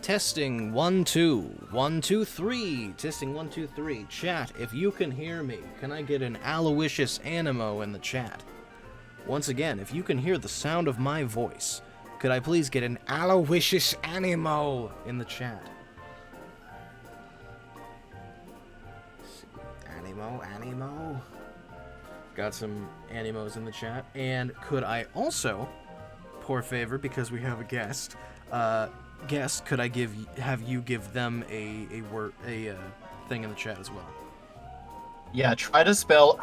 Testing 1 2 1 2 3. Testing 1 2 3. Chat, if you can hear me, can I get an Aloysius Animo in the chat? Once again, if you can hear the sound of my voice, could I please get an Aloysius Animo in the chat? Animo. Got some Animos in the chat. And could I also, poor favor, because we have a guest, could I have you give them a thing in the chat as well? Yeah, try to spell.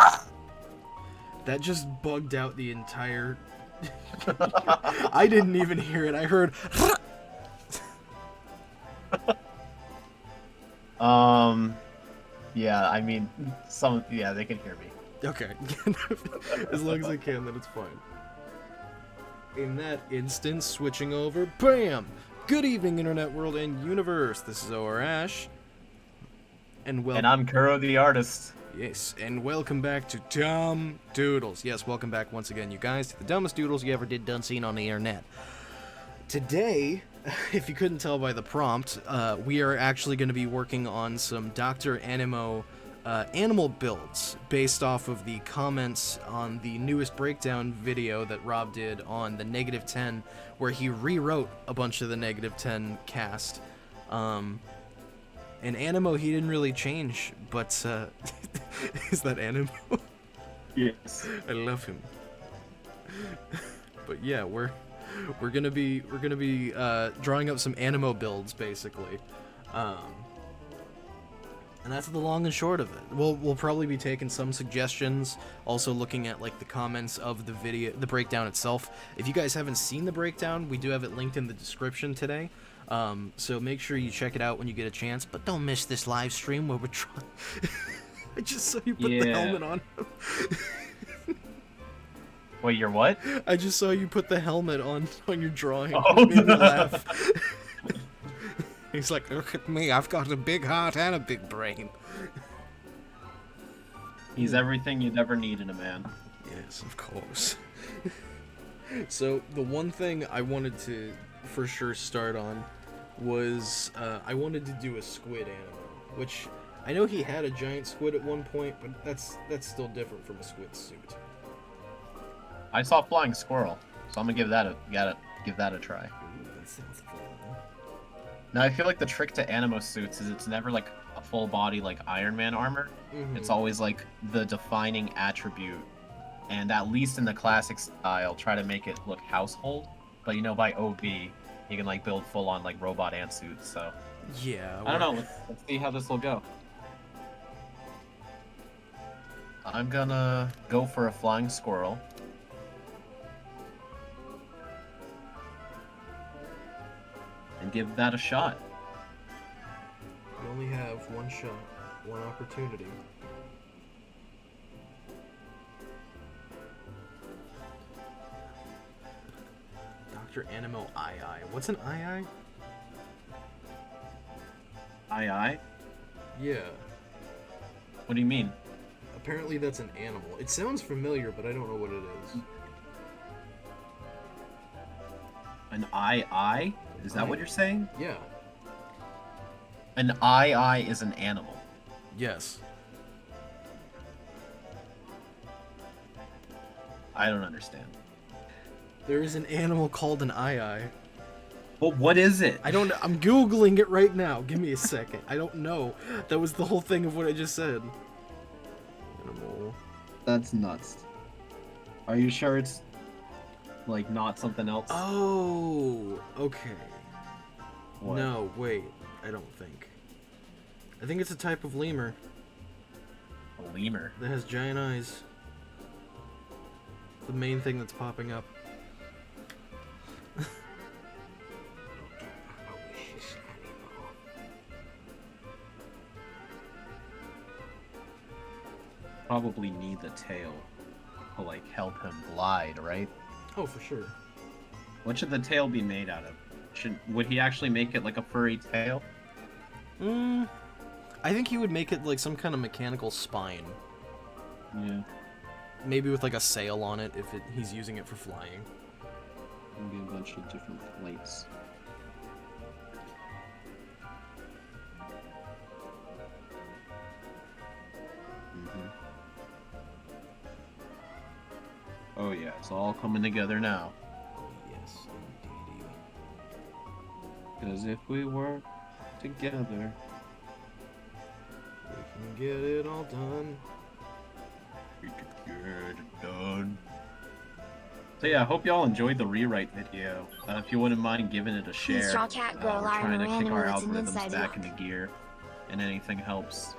That just bugged out the entire. I didn't even hear it. I heard. Yeah, I mean, they can hear me. Okay. As long as I can, then it's fine. In that instance, switching over, BAM! Good evening, Internet World and Universe. This is OR Ash. And I'm Kuro the artist. Yes, and welcome back to Dumb Doodles. Yes, welcome back once again, you guys, to the dumbest doodles you ever done seen on the internet. Today, if you couldn't tell by the prompt, we are actually going to be working on some Dr. Animo animal builds based off of the comments on the newest breakdown video that Rob did on the -10, where he rewrote a bunch of the -10 cast. And Animo, he didn't really change, but is that Animo? Yes. I love him. But yeah, we're gonna be drawing up some Animo builds basically, and that's the long and short of it. We'll probably be taking some suggestions, also looking at like the comments of the video, the breakdown itself. If you guys haven't seen the breakdown, we do have it linked in the description today. So make sure you check it out when you get a chance, but don't miss this live stream where we're trying. I just saw you put the helmet on him. Wait, you're what? I just saw you put the helmet on your drawing. Oh, It made me laugh. He's like, look at me, I've got a big heart and a big brain. He's everything you'd ever need in a man. Yes, of course. So, the one thing I wanted to for sure start on was, I wanted to do a squid animal, which I know he had a giant squid at one point, but that's still different from a squid suit. I saw flying squirrel, so I'm gonna give that a try. Ooh, that sounds fun. Now I feel like the trick to Animo suits is it's never like a full body like Iron Man armor. Mm-hmm. It's always like the defining attribute, and at least in the classic style, try to make it look household. But by OB, you can like build full on like robot ant suits. So yeah, I don't know. Let's see how this will go. I'm gonna go for a flying squirrel. And give that a shot. You only have one shot, one opportunity. Dr. Animo II. What's an II? II? Yeah. What do you mean? Apparently that's an animal. It sounds familiar, but I don't know what it is. An II? Is that what you're saying? Yeah. An II is an animal. Yes. I don't understand. There is an animal called an II. Well, what is it? I don't know. I'm Googling it right now. Give me a second. I don't know. That was the whole thing of what I just said. Animal. That's nuts. Are you sure it's like not something else? Oh, okay. What? No, wait. I don't think. I think it's a type of lemur A lemur. that has giant eyes. The main thing that's popping up. Probably need the tail to like help him glide, right? Oh, for sure. What should the tail be made out of? Would he actually make it like a furry tail? I think he would make it like some kind of mechanical spine. Yeah. Maybe with like a sail on it if he's using it for flying. Maybe a bunch of different plates. It's all coming together now. Yes, indeedy. Because if we work together, we can get it all done. we can get it done. So yeah, I hope y'all enjoyed the rewrite video. If you wouldn't mind giving it a share, Please draw cat girl we're trying to kick Animo, our it's an algorithms inside back look. into gear, and anything helps.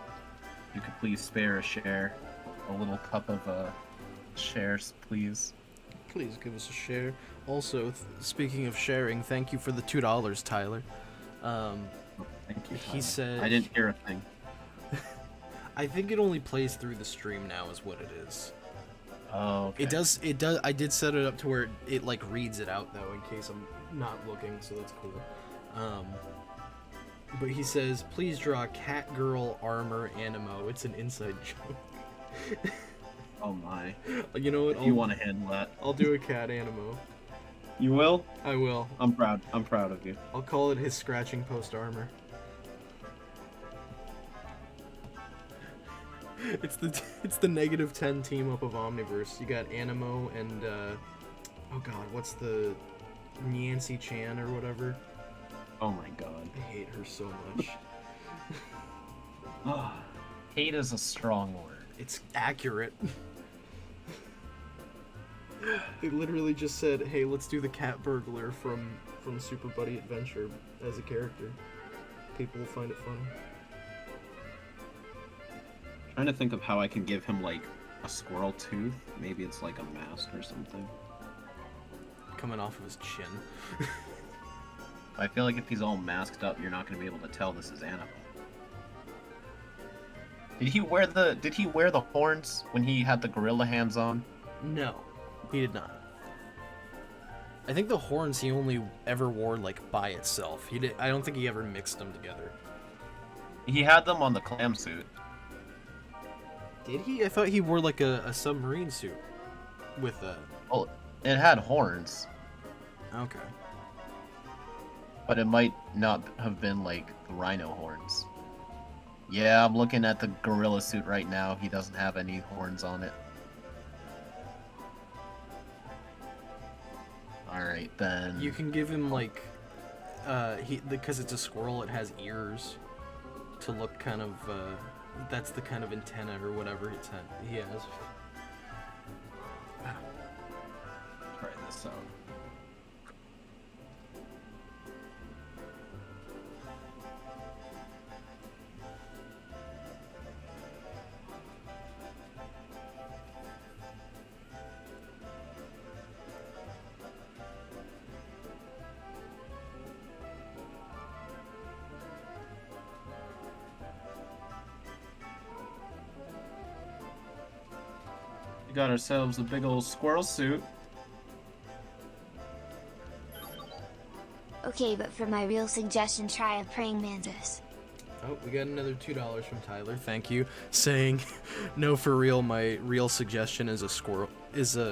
You could please spare a share, a little cup of shares, please. Please give us a share. Also, speaking of sharing, thank you for the $2, Tyler. Thank you. He Tyler. said- I didn't hear a thing. I think it only plays through the stream now, is what it is. Oh, okay. It does. I did set it up to where it like reads it out though, in case I'm not looking, so that's cool. But he says, please draw cat girl armor Animo. It's an inside joke. Oh my. You know what? If you want to handle that. I'll do a cat Animo. You will? I will. I'm proud. I'm proud of you. I'll call it his scratching post armor. It's the -10 team up of Omniverse. You got Animo and oh god, what's the Nancy Chan or whatever? Oh my god. I hate her so much. Hate is a strong word. It's accurate. They literally just said, "Hey, let's do the cat burglar from Super Buddy Adventure as a character." People will find it funny. Trying to think of how I can give him like a squirrel tooth. Maybe it's like a mask or something. Coming off of his chin. I feel like if he's all masked up, you're not going to be able to tell this is Animo. Did he wear the horns when he had the gorilla hands on? No, he did not. I think the horns he only ever wore like by itself. I don't think he ever mixed them together. He had them on the clam suit. Did he? I thought he wore like a submarine suit with a... Well, it had horns, Okay. but it might not have been like the rhino horns. Yeah, I'm looking at the gorilla suit right now. He doesn't have any horns on it. Alright, then. You can give him like... because it's a squirrel, it has ears to look kind of... that's the kind of antenna or whatever he has. Try this out. We got ourselves a big old squirrel suit. Okay, but for my real suggestion, try a praying mantis. Oh, we got another $2 from Tyler. Thank you. Saying, no, for real, my real suggestion is a squirrel. Let's see. I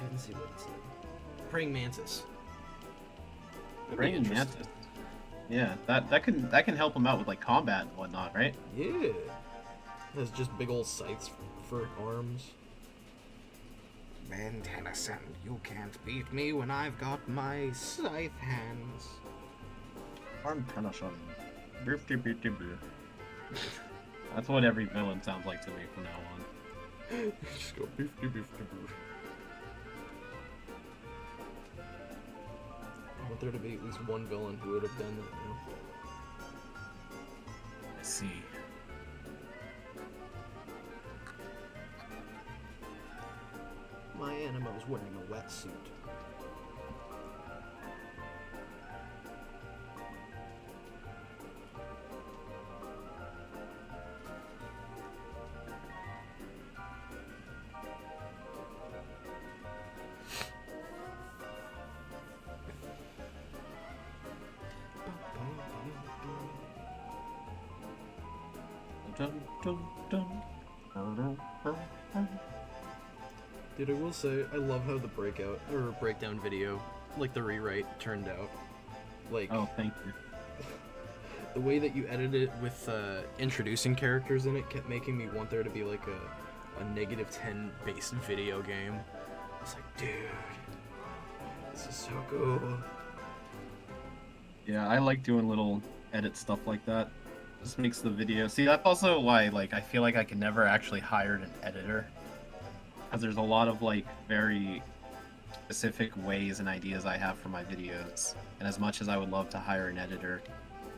didn't see what it said. Praying mantis. That'd be Praying interesting. mantis. Yeah, that can help him out with like combat and whatnot, right? Yeah. Has just big old sights for arms. Ben Tennyson, you can't beat me when I've got my scythe hands. Arm Tennyson. That's what every villain sounds like to me from now on. Just go beef de beef de beef. I want there to be at least one villain who would have done that now. Let's see. My Animo's wearing a wetsuit. Dun, dun, dun. Dude, I will say, I love how the breakdown video, like the rewrite, turned out. Like, Oh, thank you. the way that you edited it with introducing characters in it kept making me want there to be like a -10 based video game. was like, dude, this is so cool. Yeah, I like doing little edit stuff like that. Just makes the video. See, that's also why, like, I feel like I can never actually hire an editor. Because there's a lot of, like, very specific ways and ideas I have for my videos. And as much as I would love to hire an editor,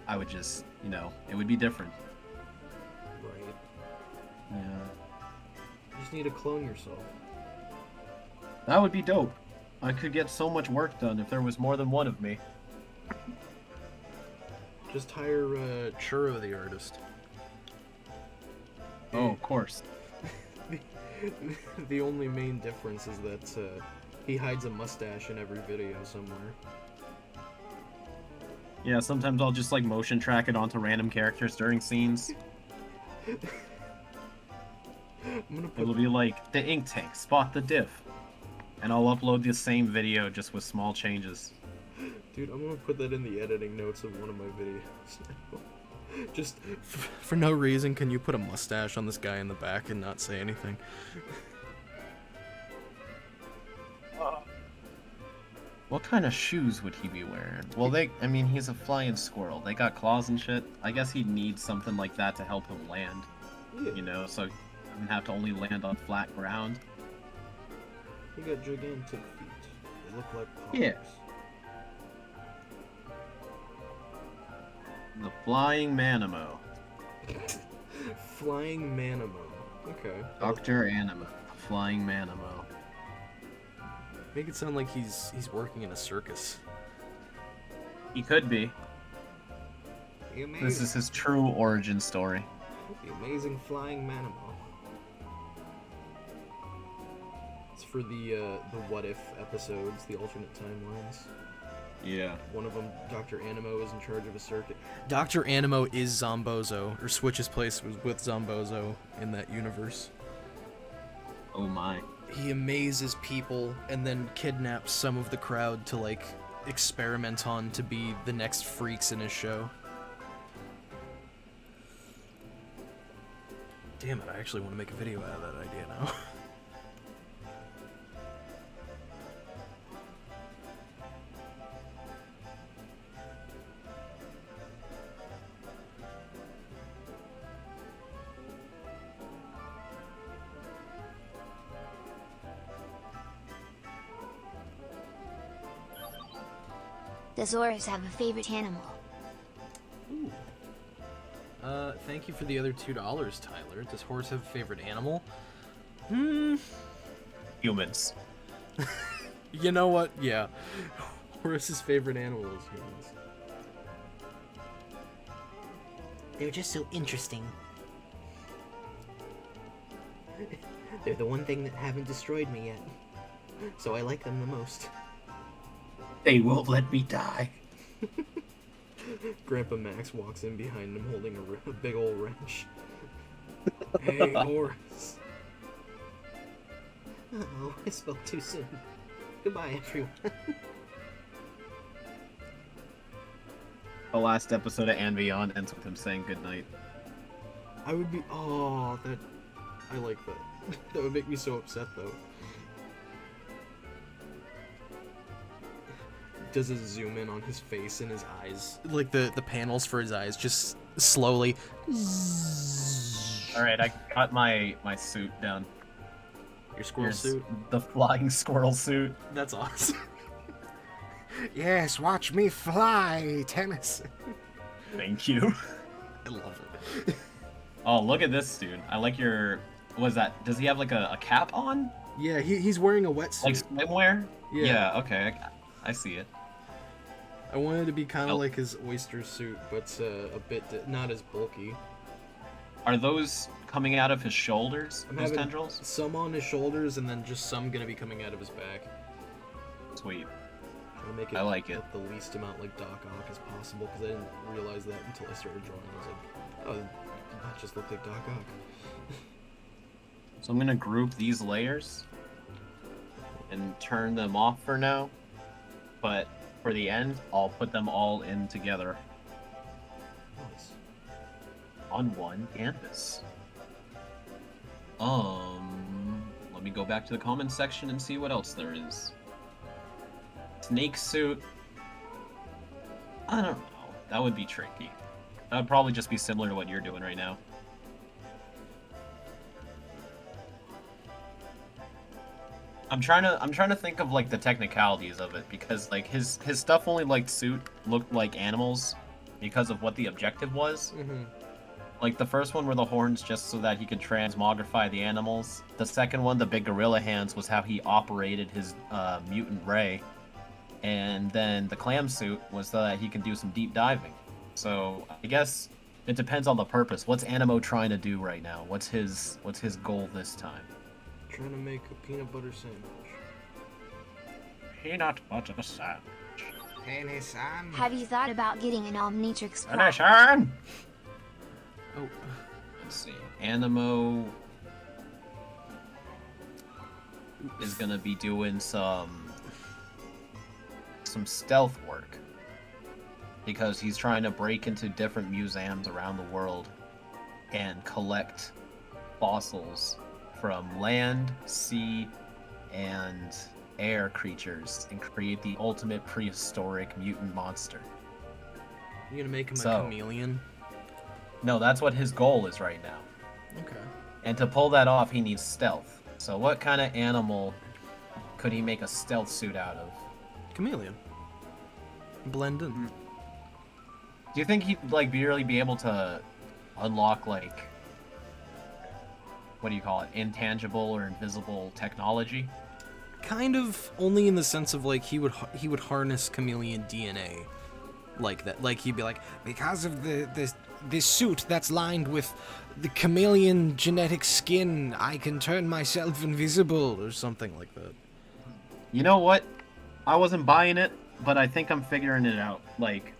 I would just, you know, it would be different. Right. Yeah. You just need to clone yourself. That would be dope. I could get so much work done if there was more than one of me. Just hire Churro the artist. Oh, of course. The only main difference is that he hides a mustache in every video somewhere. Yeah, sometimes I'll just like motion track it onto random characters during scenes. It'll be like, the ink tank, spot the diff. And I'll upload the same video just with small changes. Dude, I'm gonna put that in the editing notes of one of my videos. Just for no reason, can you put a mustache on this guy in the back and not say anything? What kind of shoes would he be wearing? Well, I mean, he's a flying squirrel. They got claws and shit. I guess he'd need something like that to help him land. Yeah. You know, so he doesn't have to only land on flat ground. He got gigantic feet. They look like paws. Yeah. The flying Manimo. Flying Manimo. Okay. Dr. Animo. Flying Manimo. Make it sound like he's working in a circus. He could be. This is his true origin story. The amazing flying Manimo. It's for the what if episodes, the alternate timelines. Yeah. One of them, Dr. Animo, is in charge of a circuit. Dr. Animo is Zombozo, or switches places with Zombozo in that universe. Oh my. He amazes people and then kidnaps some of the crowd to, like, experiment on to be the next freaks in his show. Damn it, I actually want to make a video out of that idea now. Does Horus have a favorite animal? Ooh. Thank you for the other $2, Tyler. Does Horus have a favorite animal? Humans. You know what? Yeah. Horus's favorite animal is humans. They're just so interesting. They're the one thing that haven't destroyed me yet. So I like them the most. They won't let me die. Grandpa Max walks in behind him holding a big old wrench. Hey, Horus. Uh-oh, I spoke too soon. Goodbye, everyone. The last episode of And Beyond ends with him saying goodnight. I would be... Oh, that... I like that. That would make me so upset, though. Does a zoom in on his face and his eyes. Like, the panels for his eyes just slowly... Alright, I got my suit down. Your squirrel Here's suit? the flying squirrel suit. That's awesome. Yes, watch me fly, Tennyson. Thank you. I love it. Oh, look at this dude. I like your... What is that? Does he have like a cap on? Yeah, he's wearing a wetsuit. Like swimwear? Yeah. Okay. I see it. I wanted to be kind of like his oyster suit, but a bit not as bulky. Are those coming out of his shoulders, I'm those having tendrils? some on his shoulders, and then just some gonna be coming out of his back. Sweet. I'll make it I like it. look the least amount like Doc Ock as possible, because I didn't realize that until I started drawing. I was like, oh, it did not just look like Doc Ock. So I'm gonna group these layers and turn them off for now, but for the end, I'll put them all in together Nice. on one canvas. Let me go back to the comments section and see what else there is. Snake suit. I don't know. That would be tricky. That would probably just be similar to what you're doing right now. I'm trying to think of like the technicalities of it, because like his stuff only like suit looked like animals because of what the objective was. Mm-hmm. Like the first one were the horns just so that he could transmogrify the animals. The second one, the big gorilla hands, was how he operated his mutant ray. And then the clam suit was so that he can do some deep diving. So I guess it depends on the purpose. What's Animo trying to do right now? What's his goal this time? Trying to make a peanut butter sandwich. Peanut butter sandwich. Penny-san. Have you thought about getting an Omnitrix prop? Penny-san! Oh. Let's see. Animo is gonna be doing some stealth work, because he's trying to break into different museums around the world and collect fossils from land, sea, and air creatures and create the ultimate prehistoric mutant monster. You gonna make him a So- chameleon? No, that's what his goal is right now. Okay. And to pull that off, he needs stealth. So what kind of animal could he make a stealth suit out of? Chameleon. Blend in. Do you think he'd like really be able to unlock like, what do you call it, intangible or invisible technology? Kind of, only in the sense of like he would harness chameleon DNA, like that. Like he'd be like, because of this suit that's lined with the chameleon genetic skin, I can turn myself invisible or something like that. You know what? I wasn't buying it, but I think I'm figuring it out. Like,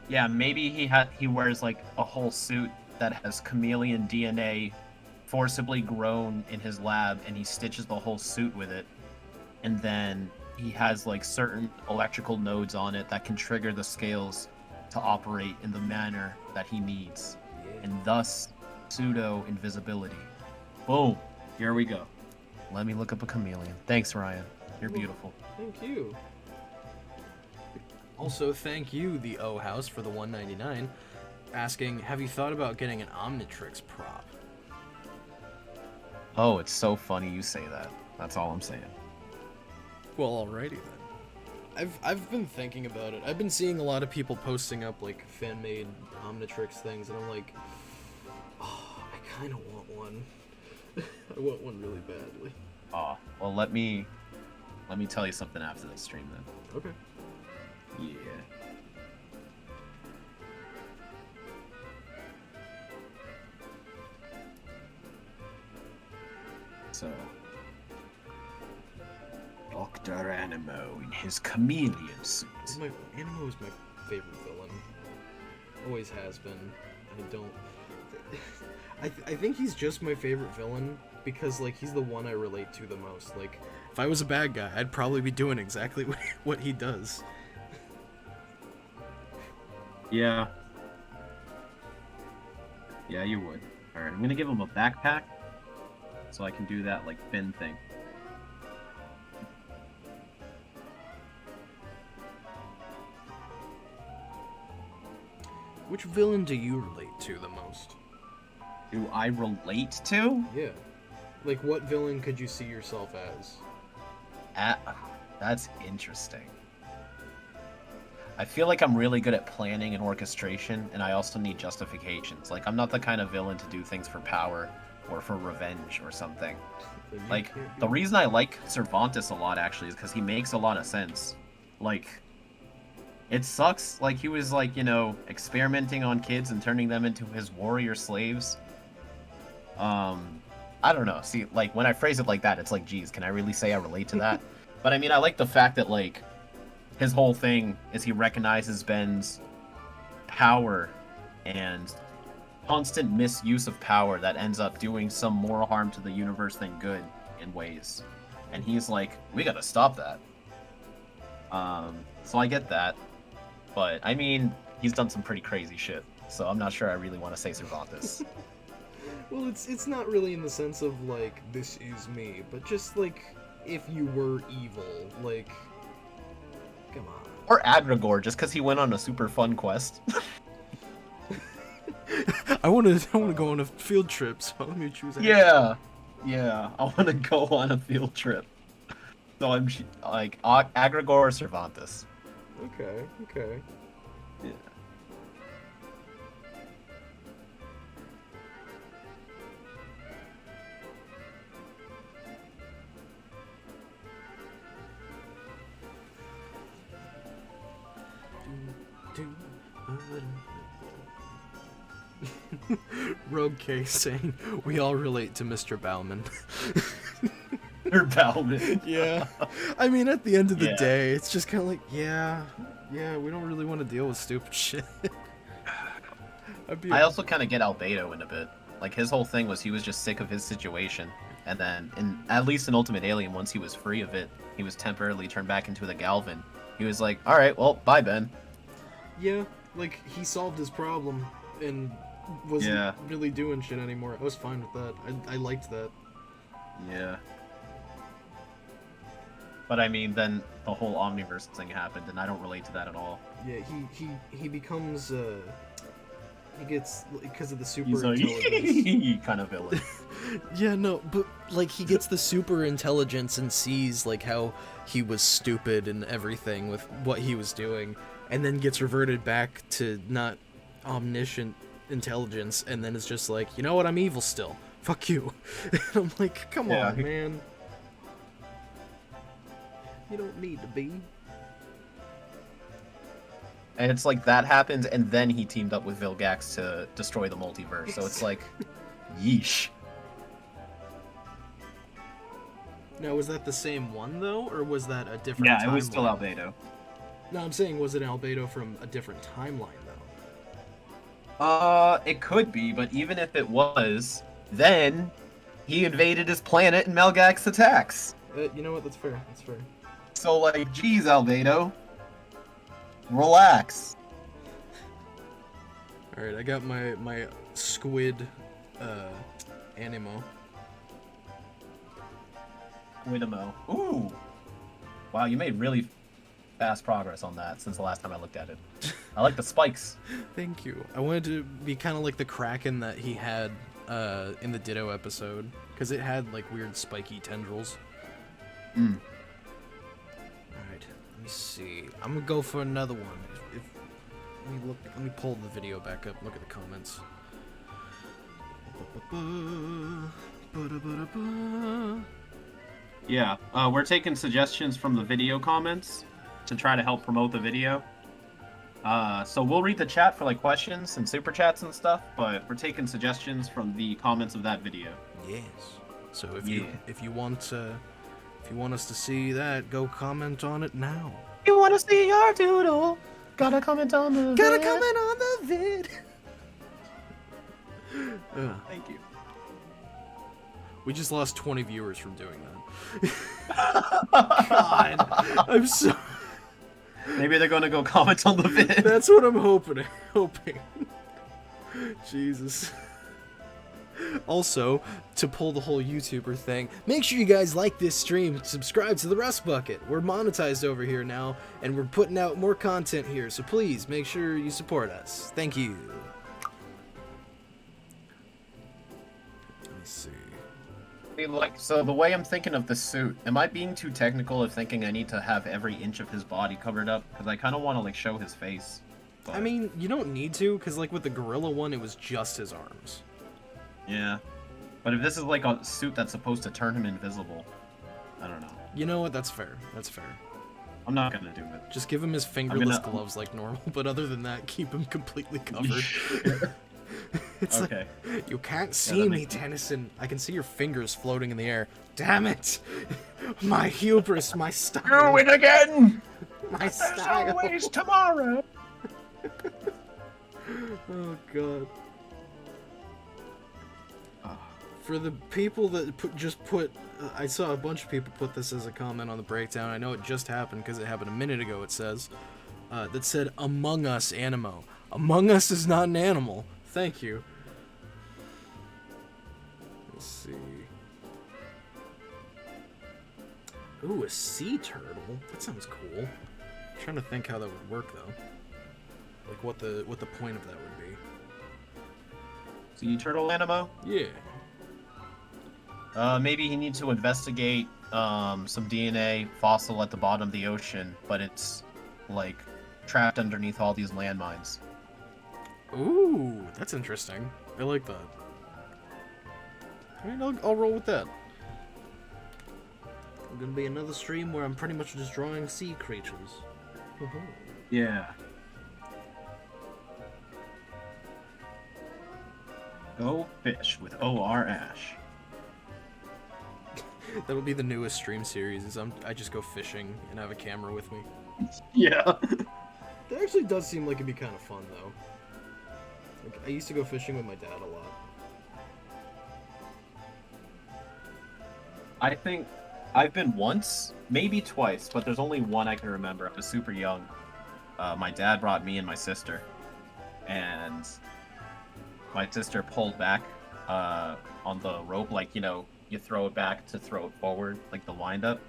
yeah, maybe he wears like a whole suit that has chameleon DNA forcibly grown in his lab, and he stitches the whole suit with it. And then he has like certain electrical nodes on it that can trigger the scales to operate in the manner that he needs. And thus, pseudo invisibility. Boom. Here we go. Let me look up a chameleon. Thanks, Ryan. You're beautiful. Thank you. Also, thank you, the O House, for the $1.99, asking, have you thought about getting an Omnitrix prop? Oh, it's so funny you say that. That's all I'm saying. Well, alrighty then. I've been thinking about it. I've been seeing a lot of people posting up like fan-made Omnitrix things, and I'm like, oh, I kind of want one. I want one really badly. Oh, well, let me tell you something after the stream then. Okay. Yeah. So, Dr. Animo in his chameleon suit. Animo is my favorite villain. Always has been. I don't. I think he's just my favorite villain because like he's the one I relate to the most. Like, if I was a bad guy, I'd probably be doing exactly what he does. Yeah. Yeah, you would. Alright, I'm gonna give him a backpack so I can do that, like, fin thing. Which villain do you relate to the most? Do I relate to? Yeah. Like, what villain could you see yourself as? That's interesting. I feel like I'm really good at planning and orchestration, and I also need justifications. Like, I'm not the kind of villain to do things for power or for revenge or something. Like, the reason I like Cervantes a lot, actually, is because he makes a lot of sense. Like, it sucks. Like, he was, like, you know, experimenting on kids and turning them into his warrior slaves. I don't know. See, like, when I phrase it like that, it's like, geez, can I really say I relate to that? But, I mean, I like the fact that, like, his whole thing is he recognizes Ben's power and constant misuse of power that ends up doing some more harm to the universe than good in ways. And he's like, we gotta stop that. So I get that. But, I mean, he's done some pretty crazy shit. So I'm not sure I really want to say Cervantes. Well, it's not really in the sense of like this is me, but just like if you were evil, like, come on. Or Agrigor, just because he went on a super fun quest. I want to go on a field trip, so let me choose. Yeah, I want to go on a field trip. So I'm like Agrigor or Cervantes. Okay. Yeah. Rogue K saying, we all relate to Mr. Bauman. Or Bauman. Yeah. I mean, at the end of the Yeah. day, it's just kind of like, yeah, we don't really want to deal with stupid shit. I also kind of get Albedo in a bit. Like, his whole thing was he was just sick of his situation. And then, at least in Ultimate Alien, once he was free of it, he was temporarily turned back into the Galvin. He was like, alright, well, bye, Ben. Yeah, like, he solved his problem and wasn't Yeah. really doing shit anymore. I was fine with that. I liked that. Yeah. But I mean, then the whole Omniverse thing happened, and I don't relate to that at all. Yeah, he becomes, he gets, because of the super He's a intelligence. kind of villain. Yeah, no, but, like, he gets the super intelligence and sees, like, how he was stupid and everything with what he was doing, and then gets reverted back to not omniscient intelligence, and then it's just like, you know what, I'm evil still. Fuck you. And I'm like, come Yeah. on, man. You don't need to be. And it's like that happens, and then he teamed up with Vilgax to destroy the multiverse. So it's like, yeesh. Now, was that the same one, though, or was that a different Yeah, it was timeline? still Albedo. No, I'm saying, was it Albedo from a different timeline, though? It could be, but even if it was, then he invaded his planet and Melgax attacks. You know what? That's fair. That's fair. So, like, geez, Albedo. Relax. Alright, I got my squid, Animo. Widemo. Ooh. Wow, you made really fast progress on that since the last time I looked at it. I like the spikes. Thank you. I wanted to be kind of like the Kraken that he had in the Ditto episode, because it had like weird spiky tendrils. Mm. Alright, let me see. I'm gonna go for another one. Let me pull the video back up. Look at the comments. Yeah, we're taking suggestions from the video comments to try to help promote the video. So we'll read the chat for like questions and super chats and stuff, but we're taking suggestions from the comments of that video. Yes. So if you want us to see that, go comment on it now. You want to see your doodle? Gotta comment on the Gotta vid. comment on the vid. Thank you. We just lost 20 viewers from doing that. God, I'm so. Maybe they're gonna go comment on the vid. That's what I'm hoping. Jesus. Also, to pull the whole YouTuber thing, make sure you guys like this stream and subscribe to the Rust Bucket. We're monetized over here now, and we're putting out more content here, so please make sure you support us. Thank you. Let me see. Like, so the way I'm thinking of the suit, am I being too technical of thinking I need to have every inch of his body covered up? Because I kind of want to like show his face. But... I mean, you don't need to, because like with the gorilla one, it was just his arms. Yeah. But if this is like a suit that's supposed to turn him invisible, I don't know. You know what? That's fair. That's fair. I'm not gonna do it. Just give him his fingerless gloves like normal, but other than that, keep him completely covered. It's okay. Like, you can't see me, Tennyson. I can see your fingers floating in the air. Damn it! My hubris, my style. Do it again! My style. There's always tomorrow! Oh, God. For the people that just put... I saw a bunch of people put this as a comment on the breakdown. I know it just happened because it happened a minute ago, it says. That said, Among Us Animo. Among Us is not an animal. Thank you. Let's see. Ooh, a sea turtle. That sounds cool. I'm trying to think how that would work though. Like what the point of that would be. Sea turtle Animo? Yeah. Maybe he needs to investigate some DNA fossil at the bottom of the ocean, but it's like trapped underneath all these landmines. Ooh, that's interesting. I like that. Alright, I'll roll with that. It's gonna be another stream where I'm pretty much just drawing sea creatures. Yeah. Go fish with O.R. Ash. That'll be the newest stream series. Is I just go fishing and have a camera with me. Yeah. That actually does seem like it'd be kind of fun though. Like, I used to go fishing with my dad a lot. I think I've been once, maybe twice, but there's only one I can remember. I was super young. My dad brought me and my sister, and my sister pulled back on the rope, like, you know, you throw it back to throw it forward, like the wind up,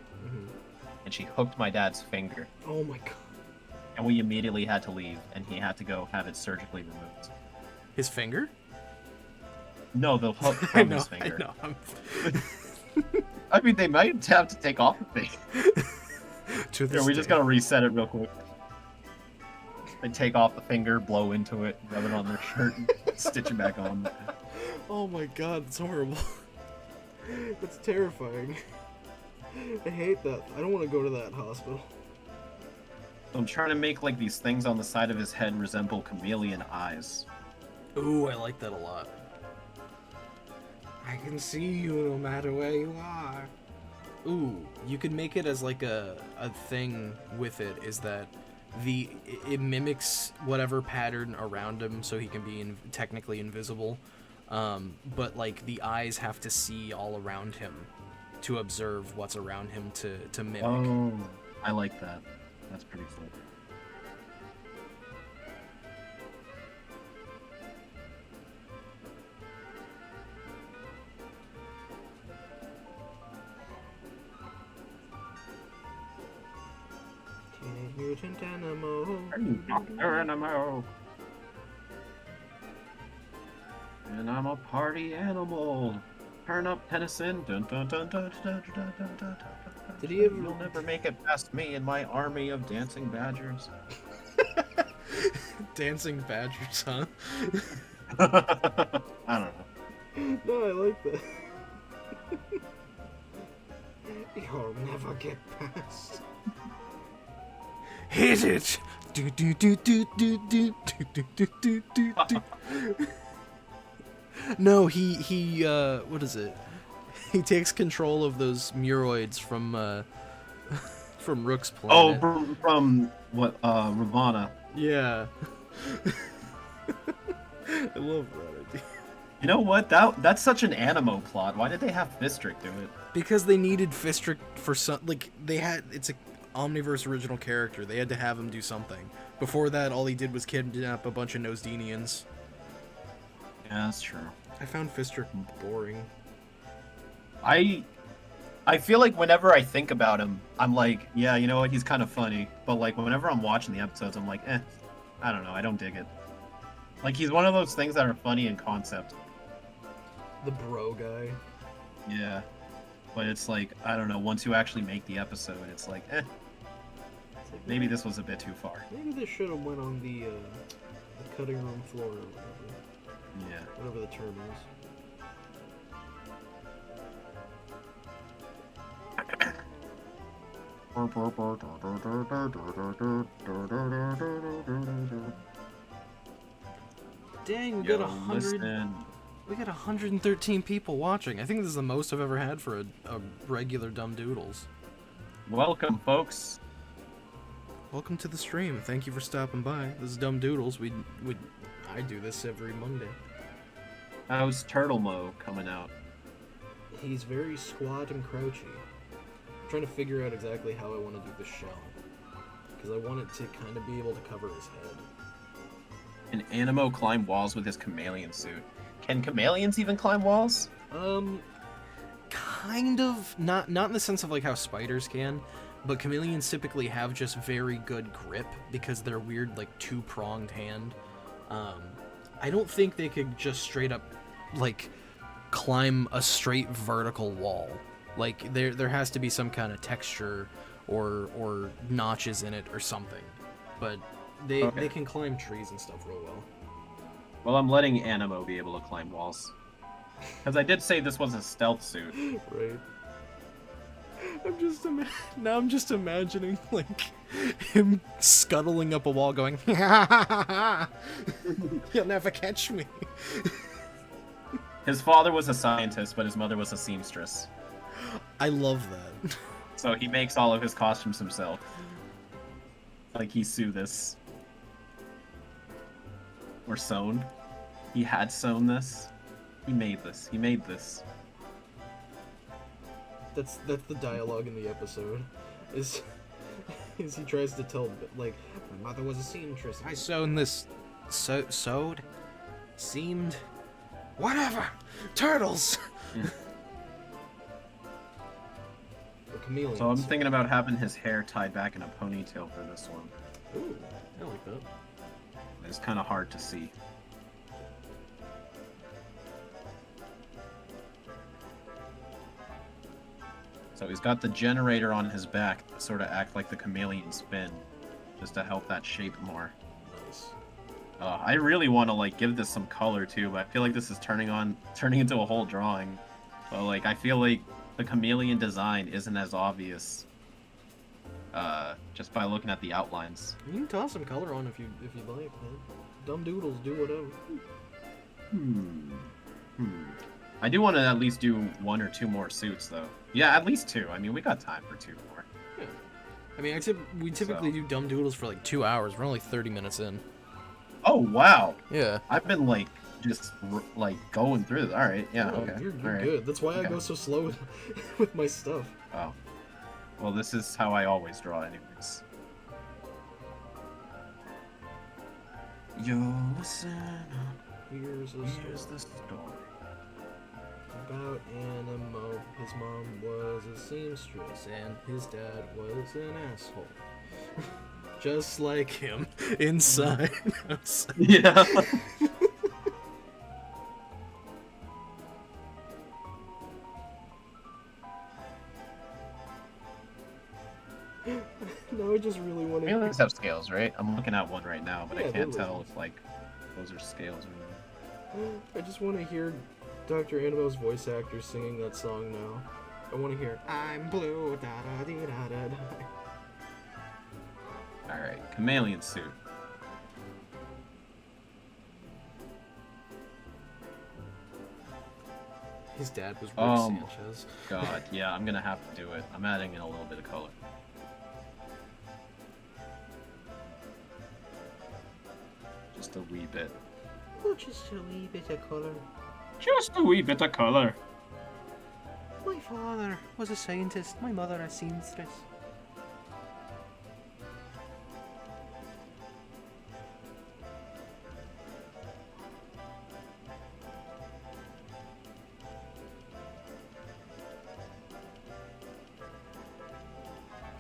and she hooked my dad's finger. Oh my god. And we immediately had to leave, and he had to go have it surgically removed. His finger? No, the hook from his finger. I know. I mean, they might have to take off the thing. To this Here, we day. just gotta reset it real quick. They take off the finger, blow into it, rub it on their shirt, and stitch it back on. Oh my god, it's horrible. That's terrifying. I hate that. I don't want to go to that hospital. I'm trying to make like these things on the side of his head resemble chameleon eyes. Ooh, I like that a lot. I can see you no matter where you are. Ooh, you could make it as like a thing with it, is that it mimics whatever pattern around him so he can be technically invisible. But like the eyes have to see all around him to observe what's around him to mimic. Oh, I like that. That's pretty cool. Teenage Mutant Animo. Animo. And I'm a party animal. Turn up Tennyson. Dun, dun, dun, dun, dun, dun, dun, dun, dun, dun. Did he ever... You'll never make it past me and my army of dancing badgers. Dancing badgers, huh? I don't know. No, I like that. You'll never get past. Hit it! Do do do do do do do do do do do. No, he what is it? He takes control of those muroids from Rook's planet. Oh, from what? Ravana. Yeah. I love that idea. You know what? That's such an Animo plot. Why did they have Fistric do it? Because they needed Fistric for some, like, it's a Omniverse original character. They had to have him do something. Before that, all he did was kidnap a bunch of Nosedenians. Yeah, that's true. I found Fistric boring. I feel like whenever I think about him, I'm like, yeah, you know what? He's kind of funny. But like, whenever I'm watching the episodes, I'm like, I don't know. I don't dig it. Like, he's one of those things that are funny in concept. The bro guy. Yeah. But it's like, I don't know, once you actually make the episode, it's like, maybe this was a bit too far. Maybe this should have went on the cutting room floor or whatever. Yeah. Whatever the term is. Dang, we got 100. We got 113 people watching. I think this is the most I've ever had for a regular Dumb Doodles. Welcome, folks. Welcome to the stream. Thank you for stopping by. This is Dumb Doodles. I do this every Monday. How's Turtle Mo coming out? He's very squat and crouchy. I'm trying to figure out exactly how I want to do the shell. Because I want it to kind of be able to cover his head. Can Animo climb walls with his chameleon suit? Can chameleons even climb walls? Kind of. Not in the sense of like how spiders can, but chameleons typically have just very good grip because they're weird, like, two-pronged hand. I don't think they could just straight up, like, climb a straight vertical wall. Like, there has to be some kind of texture or notches in it or something. But they can climb trees and stuff real well. Well, I'm letting Animo be able to climb walls. Because I did say this was a stealth suit. Right. Now I'm just imagining, like, him scuttling up a wall going, you'll never catch me. His father was a scientist, but his mother was a seamstress. I love that. So he makes all of his costumes himself. Like he sew this. Or sewn. He had sewn this. He made this. He made this. That's the dialogue in the episode. Is he tries to tell, like, my mother was a seamstress. I sewn this. Sewed? Seamed? Whatever! Turtles! The chameleon. So I'm thinking about having his hair tied back in a ponytail for this one. Ooh, I like that. It's kind of hard to see. So he's got the generator on his back to sort of act like the chameleon spin, just to help that shape more. Nice. I really want to like give this some color too, but I feel like this is turning into a whole drawing. But like I feel like the chameleon design isn't as obvious just by looking at the outlines. You can toss some color on if you like, man. Dumb Doodles, do whatever. I do want to at least do 1 or 2 more suits though. Yeah, at least 2. I mean, we got time for 2 more. Yeah. I mean, we typically do Dumb Doodles for like 2 hours. We're only 30 minutes in. Oh wow. Yeah. I've been like just like going through this. All right. Yeah. Oh, okay. You're All right. good. That's why I go so slow with my stuff. Oh. Well, this is how I always draw, anyways. Yo, listen up. Here's the story. About Animo. His mom was a seamstress and his dad was an asshole. Just like him, inside. Outside. Yeah. No, I just really want to. Aliens have scales, right? I'm looking at one right now, but Yeah, I can't they're tell if like those are scales or not. I just want to hear Dr. Animo's voice actor singing that song now. I want to hear I'm blue, da da dee da da da. Alright, chameleon suit. His dad was Rick Oh, Sanchez. God, yeah, I'm gonna have to do it. I'm adding in a little bit of color. Just a wee bit. Oh, just a wee bit of colour. Just a wee bit of color. My father was a scientist, my mother a seamstress.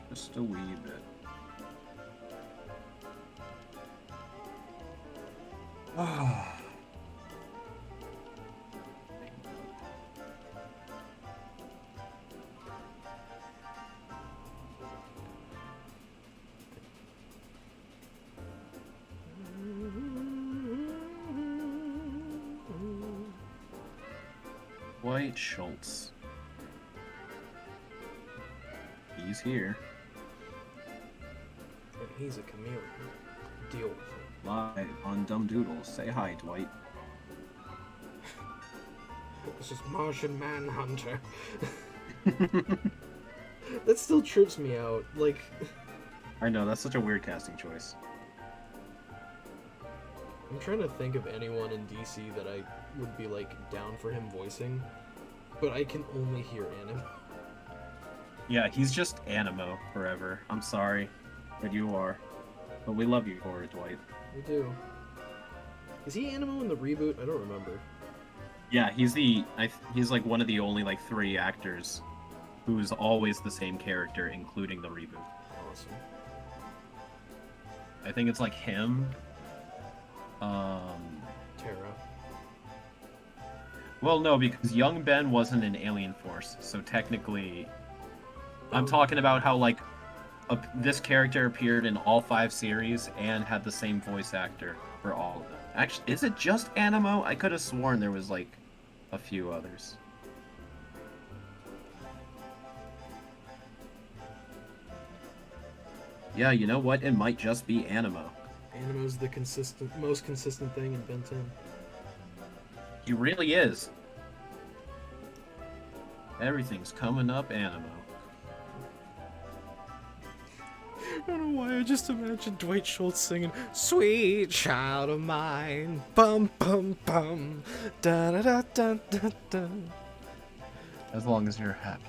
Just a wee bit. Ah. Dwight Schultz. He's here. And he's a chameleon. Deal with it. Live on Dumb Doodles. Say hi, Dwight. This is Martian Manhunter. That still trips me out. Like, I know, that's such a weird casting choice. I'm trying to think of anyone in DC that I would be, like, down for him voicing, but I can only hear Animo. Yeah, he's just Animo forever. I'm sorry, but you are. But we love you for it, Dwight. We do. Is he Animo in the reboot? I don't remember. Yeah, he's like one of the only like 3 actors who's always the same character, including the reboot. Awesome. I think it's like him. Tara. Well, no, because young Ben wasn't in Alien Force, so technically, I'm talking about how like this character appeared in all 5 series and had the same voice actor for all of them. Actually, is it just Animo? I could have sworn there was like a few others. Yeah, you know what? It might just be Animo. Animo's the most consistent thing in Ben 10. He really is. Everything's coming up Animo. I don't know why I just imagined Dwight Schultz singing "Sweet Child of Mine," bum bum bum, da da da da da da. As long as you're happy.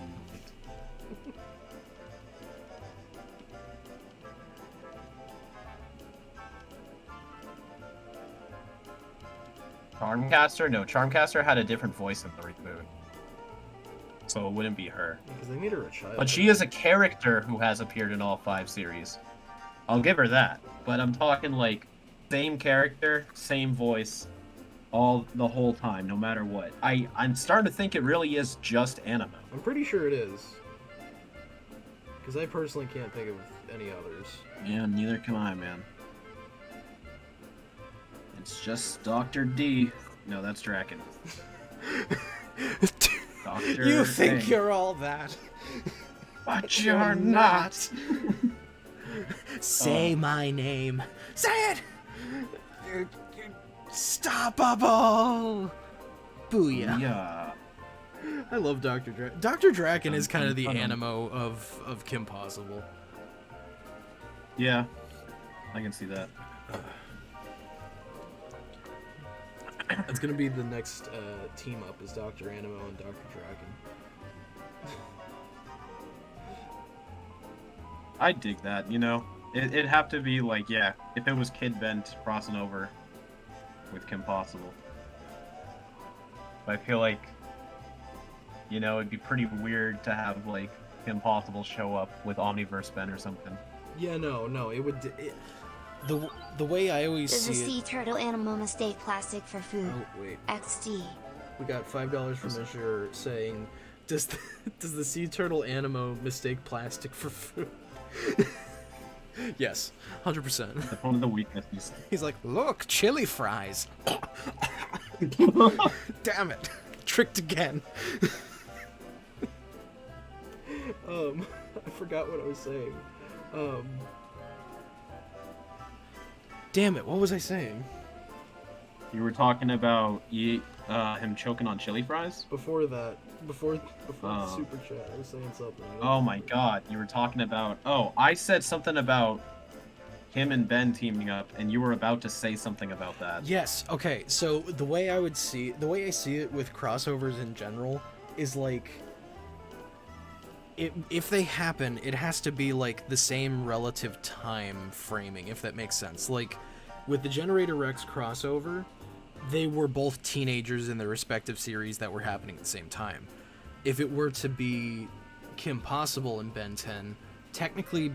Charmcaster? No, Charmcaster had a different voice in the reboot. So it wouldn't be her. Because they made her a child. But she is a character who has appeared in all 5 series. I'll give her that. But I'm talking like same character, same voice, the whole time, no matter what. I'm starting to think it really is just Animo. I'm pretty sure it is. Because I personally can't think of any others. Yeah, neither can I, man. It's just Dr. D. No, that's Draken. Dr. You think Dang. you're all that. But you're not. Say my name. Say it! You're stoppable! Booyah. Yeah. I love Dr. Draken. Dr. Draken is kind of the Animo of Kim Possible. Yeah. I can see that. It's gonna be the next team up is Dr. Animo and Dr. Draken. I dig that, you know? It'd have to be like, yeah, if it was Kid Bent crossing over with Kim Possible. But I feel like, you know, it'd be pretty weird to have, like, Kim Possible show up with Omniverse Ben or something. Yeah, no, it would... The way I always Does the see sea turtle animal mistake plastic for food? Oh, wait. XD. We got $5 from Azure saying, does the sea turtle Animo mistake plastic for food? Yes, 100%. That's one of the weaknesses. He's like, look, chili fries. Damn it, tricked again. I forgot what I was saying. Damn it, what was I saying? You were talking about him choking on chili fries? Before that, before the super chat, I was saying something. Oh my god, you were talking about... Oh, I said something about him and Ben teaming up, and you were about to say something about that. Yes, okay, so the way I see it with crossovers in general is like... If they happen, it has to be like the same relative time framing, if that makes sense. Like, with the Generator Rex crossover, they were both teenagers in their respective series that were happening at the same time. If it were to be Kim Possible and Ben 10, technically,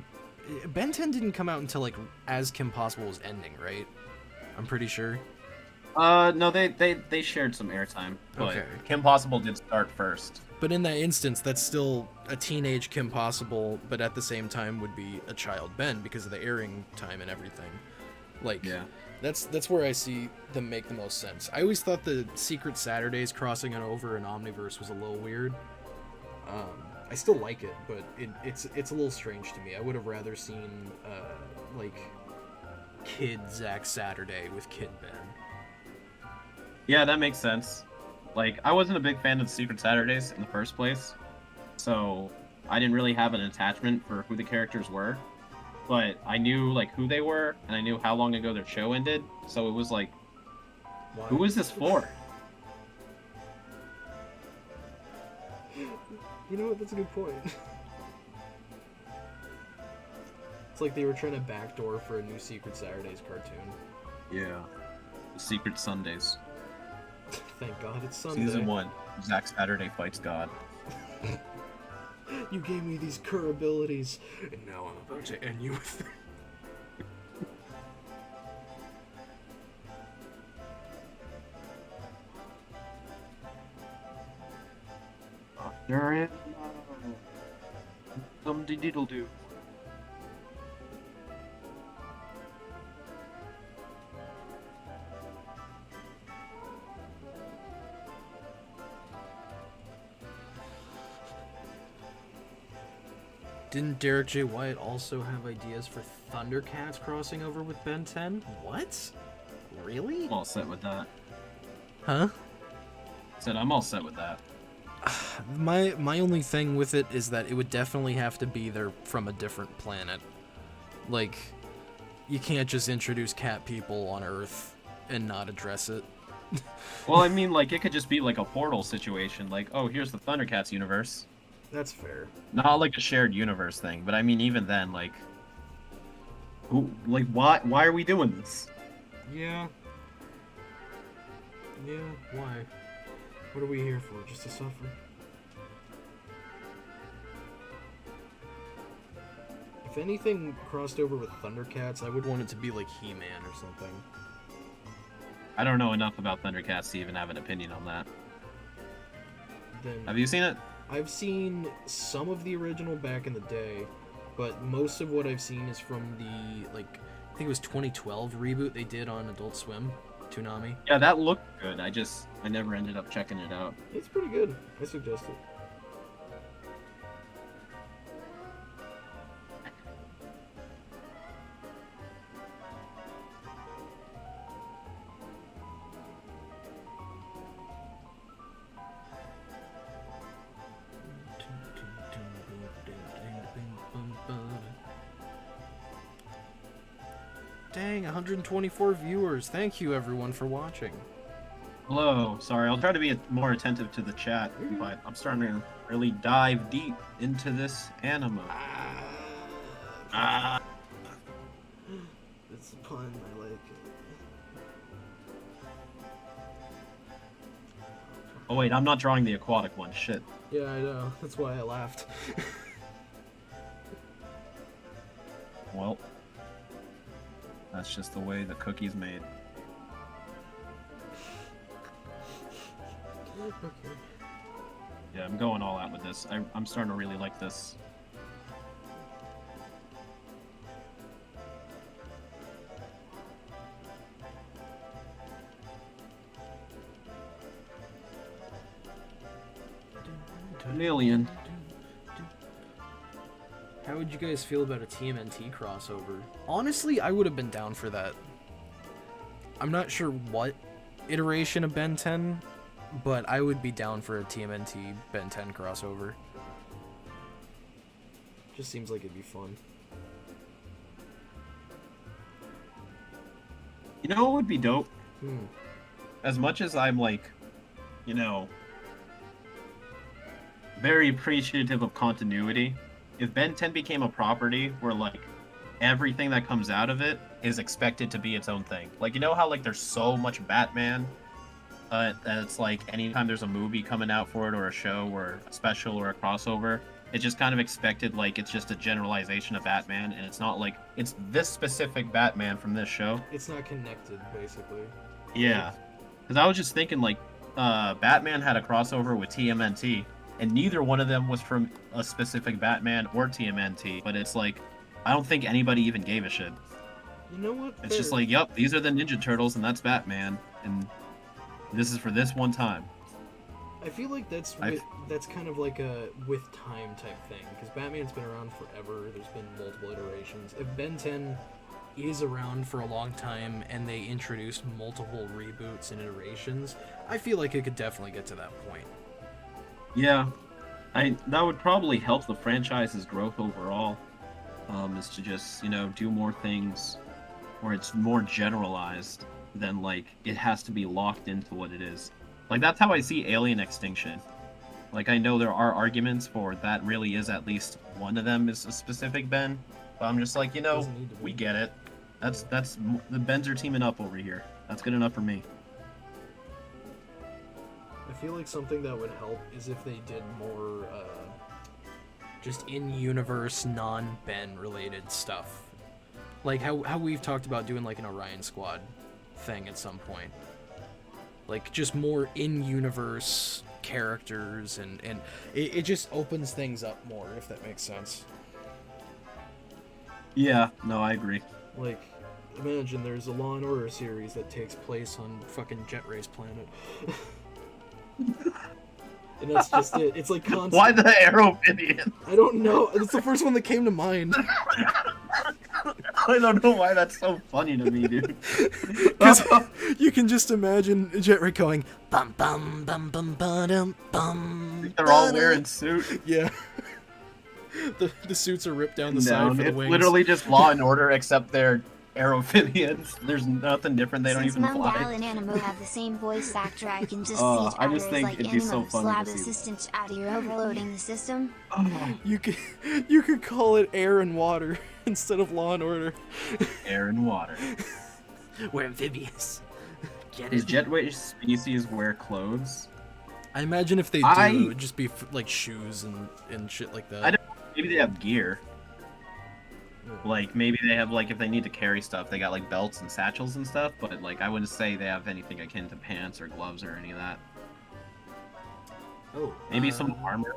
Ben 10 didn't come out until like as Kim Possible was ending, right? I'm pretty sure. No, they shared some airtime. But Okay. Kim Possible did start first. But in that instance, that's still a teenage Kim Possible, but at the same time would be a child Ben because of the airing time and everything. Like, Yeah. that's where I see them make the most sense. I always thought the Secret Saturdays crossing on over in Omniverse was a little weird. I still like it, but it's a little strange to me. I would have rather seen like Kid Zack Saturday with Kid Ben. Yeah, that makes sense. Like, I wasn't a big fan of the Secret Saturdays in the first place, so I didn't really have an attachment for who the characters were. But I knew, like, who they were, and I knew how long ago their show ended, so it was like, Why? who is this for? You know what? That's a good point. It's like they were trying to backdoor for a new Secret Secret Saturdays cartoon. Yeah. The Secret Sundays. thank God it's Sunday. Season 1, Zack Saturday fights God. You gave me these Kuro abilities, and now I'm about to end you with them. There is some diddle-do. Didn't Derek J. White also have ideas for Thundercats crossing over with Ben 10? What? Really? I'm all set with that. Huh? Said I'm all set with that. My only thing with it is that it would definitely have to be there from a different planet. Like, you can't just introduce cat people on Earth and not address it. Well, I mean, like, it could just be like a portal situation. Like, oh, here's the Thundercats universe. That's fair. Not like a shared universe thing, but I mean, even then, like, why are we doing this? Yeah. Yeah, why? What are we here for? Just to suffer? If anything crossed over with Thundercats, I would want it to be like He-Man or something. I don't know enough about Thundercats to even have an opinion on that. Then Have you seen it? I've seen some of the original back in the day, but most of what I've seen is from the, like, I think it was 2012 reboot they did on Adult Swim, Toonami. Yeah, that looked good. I never ended up checking it out. It's pretty good. I suggest it. Dang, 124 viewers. Thank you everyone for watching. Hello. Sorry, I'll try to be more attentive to the chat, but I'm starting to really dive deep into this Animo. It's a pun, I like it. Oh wait, I'm not drawing the aquatic one. Shit. Yeah, I know. That's why I laughed. Well, that's just the way the cookie's made. Okay. Yeah, I'm going all out with this. I'm starting to really like this. An alien. How would you guys feel about a TMNT crossover? Honestly, I would have been down for that. I'm not sure what iteration of Ben 10, but I would be down for a TMNT Ben 10 crossover. Just seems like it'd be fun. You know what would be dope? Hmm. As much as I'm like, you know, very appreciative of continuity, if Ben 10 became a property where like everything that comes out of it is expected to be its own thing. Like, you know how like there's so much Batman that it's like anytime there's a movie coming out for it or a show or a special or a crossover, it's just kind of expected, like it's just a generalization of Batman, and it's not like it's this specific Batman from this show. It's not connected, basically. Yeah, because I was just thinking like Batman had a crossover with TMNT, and neither one of them was from a specific Batman or TMNT, but it's like I don't think anybody even gave a shit. You know what? It's just like, yep, these are the Ninja Turtles and that's Batman, and this is for this one time. I feel like that's kind of like a with time type thing, because Batman's been around forever. There's been multiple iterations. If Ben 10 is around for a long time and they introduced multiple reboots and iterations, I feel like it could definitely get to that point. Yeah, that would probably help the franchise's growth overall. Is to just, you know, do more things where it's more generalized than like it has to be locked into what it is. Like that's how I see Alien Extinction. Like I know there are arguments for that really is at least one of them is a specific Ben, but I'm just like, you know, we get it. That's the Bens are teaming up over here. That's good enough for me. feel like something that would help is if they did more, just in-universe, non-Ben related stuff. Like how we've talked about doing like an Orion Squad thing at some point. Like just more in-universe characters and it just opens things up more, if that makes sense. Yeah, no, I agree. Like, imagine there's a Law and Order series that takes place on fucking Jet Ray's planet. And that's just it. It's like constant. Why the Aerophidian? I don't know. It's the first one that came to mind. I don't know why that's so funny to me, dude. Because you can just imagine Jet Ray going bum bum bum bum bum bum. They're all wearing suits. Yeah. The suits are ripped down the side for the it's wings. literally just Law and Order, except they're Aerophidians. There's nothing different. They don't Since even Mungdal fly. and Animo have the same voice actor, I can just see I Chowder just as think like it'd be so Animo's funny lab to see. assistant. Chowder, you're overloading the system. You could call it Air and Water instead of Law and Order. Air and water. We're amphibious. Get Does it? Jetway species wear clothes? I imagine if they do, it would just be like shoes and shit like that. I don't. Maybe they have gear. Like maybe they have like if they need to carry stuff, they got like belts and satchels and stuff. But like I wouldn't say they have anything akin to pants or gloves or any of that. Oh, Maybe some armor.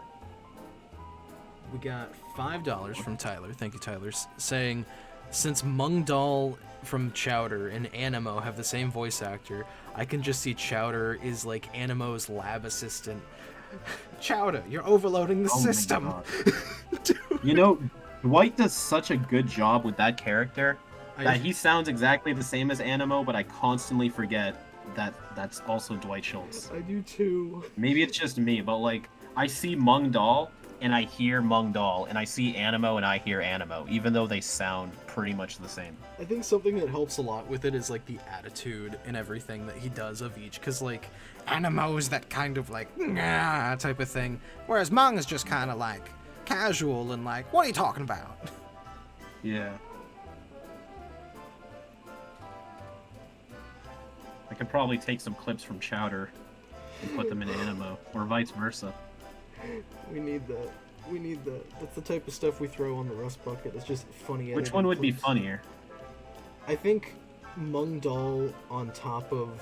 We got $5 from Tyler. Thank you, Tyler. Saying, since Mungdal from Chowder and Animo have the same voice actor, I can just see Chowder is like Animo's lab assistant. Chowder, you're overloading the system. You know, Dwight does such a good job with that character that he sounds exactly the same as Animo, but I constantly forget that that's also Dwight Schultz. I do too. Maybe it's just me, but like I see Mungdal and I hear Mungdal, and I see Animo and I hear Animo, even though they sound pretty much the same. I think something that helps a lot with it is like the attitude and everything that he does of each, because like Animo is that kind of like nah type of thing, whereas Mung is just kind of like casual and like, what are you talking about? Yeah. I could probably take some clips from Chowder and put them in Animo, or vice versa. We need that. We need that. That's the type of stuff we throw on the rust bucket. It's just funny. Which one would be clips. funnier? I think Mungdal on top of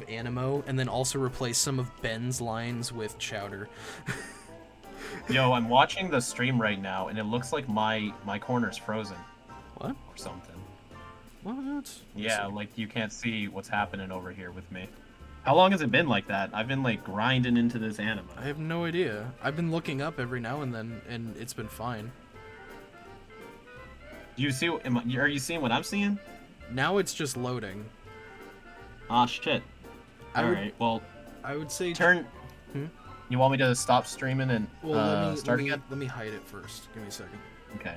Animo, and then also replace some of Ben's lines with Chowder. Yo, I'm watching the stream right now, and it looks like my corner's frozen. What? Or something. What? Yeah, like you can't see what's happening over here with me. How long has it been like that? I've been like grinding into this Animo. I have no idea. I've been looking up every now and then, and it's been fine. Do you see? Are you seeing what I'm seeing? Now it's just loading. Ah, shit. Alright, well, I would say turn... Hmm? You want me to stop streaming and start again? Let me hide it first. Give me a second. Okay.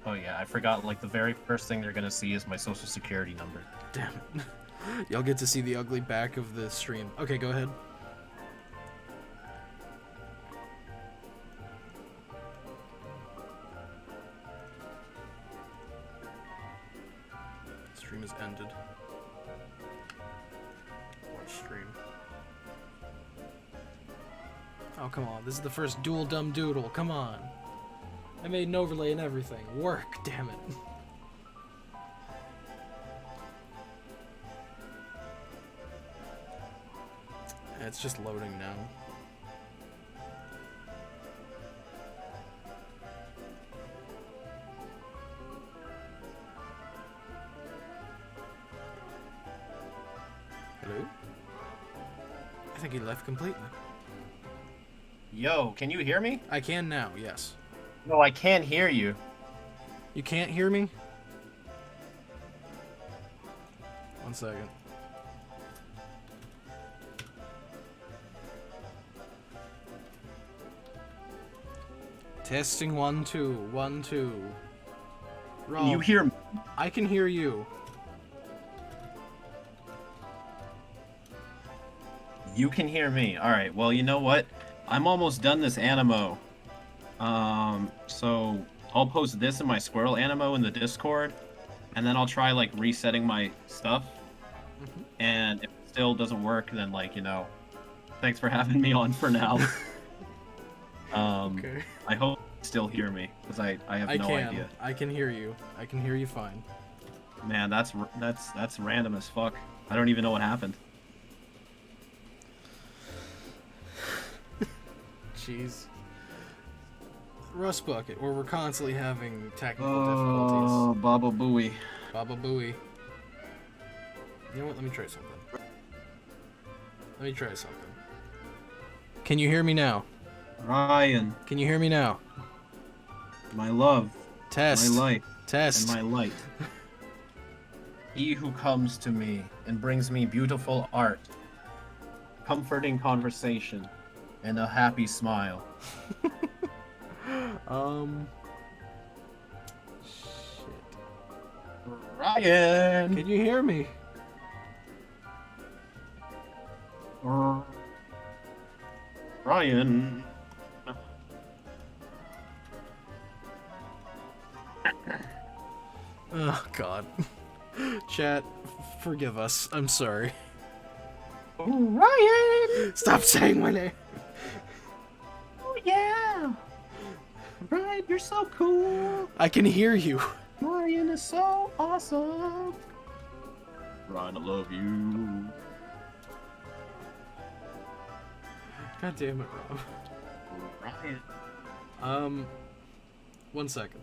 Oh yeah, I forgot, like, the very first thing they're gonna see is my social security number. Damn it. Y'all get to see the ugly back of the stream. Okay, go ahead. Stream is ended. Watch stream. Oh, come on. This is the first dual dumb doodle. Come on. I made an overlay and everything. Work, damn it. It's just loading now. Hello? I think he left completely. Yo, can you hear me? I can now, yes. No, I can't hear you. You can't hear me? 1 second. Testing 1 2 1 2. Rob, You hear me? I can hear you. You can hear me. Alright, well, you know what? I'm almost done this Animo. So I'll post this in my squirrel Animo in the Discord, and then I'll try, like, resetting my stuff. And if it still doesn't work, then like, you know, thanks for having me on for now. Okay. I hope you still hear me, because I have no idea. I can hear you. I can hear you fine. Man, that's random as fuck. I don't even know what happened. Jeez. Rust Bucket, where we're constantly having technical difficulties. Oh, Baba Booey. Baba Booey. You know what? Let me try something. Let me try something. Can you hear me now? Ryan, Can you hear me now? my love, Test. my life, Test. and my light. He who comes to me and brings me beautiful art, comforting conversation, and a happy smile. Shit. Ryan! Can you hear me? Ryan! Oh, God. Chat, forgive us. I'm sorry. Ryan! Stop saying my name. Oh yeah! Ryan, you're so cool! I can hear you. Ryan is so awesome! Ryan, I love you. God damn it, Rob. Ryan. 1 second.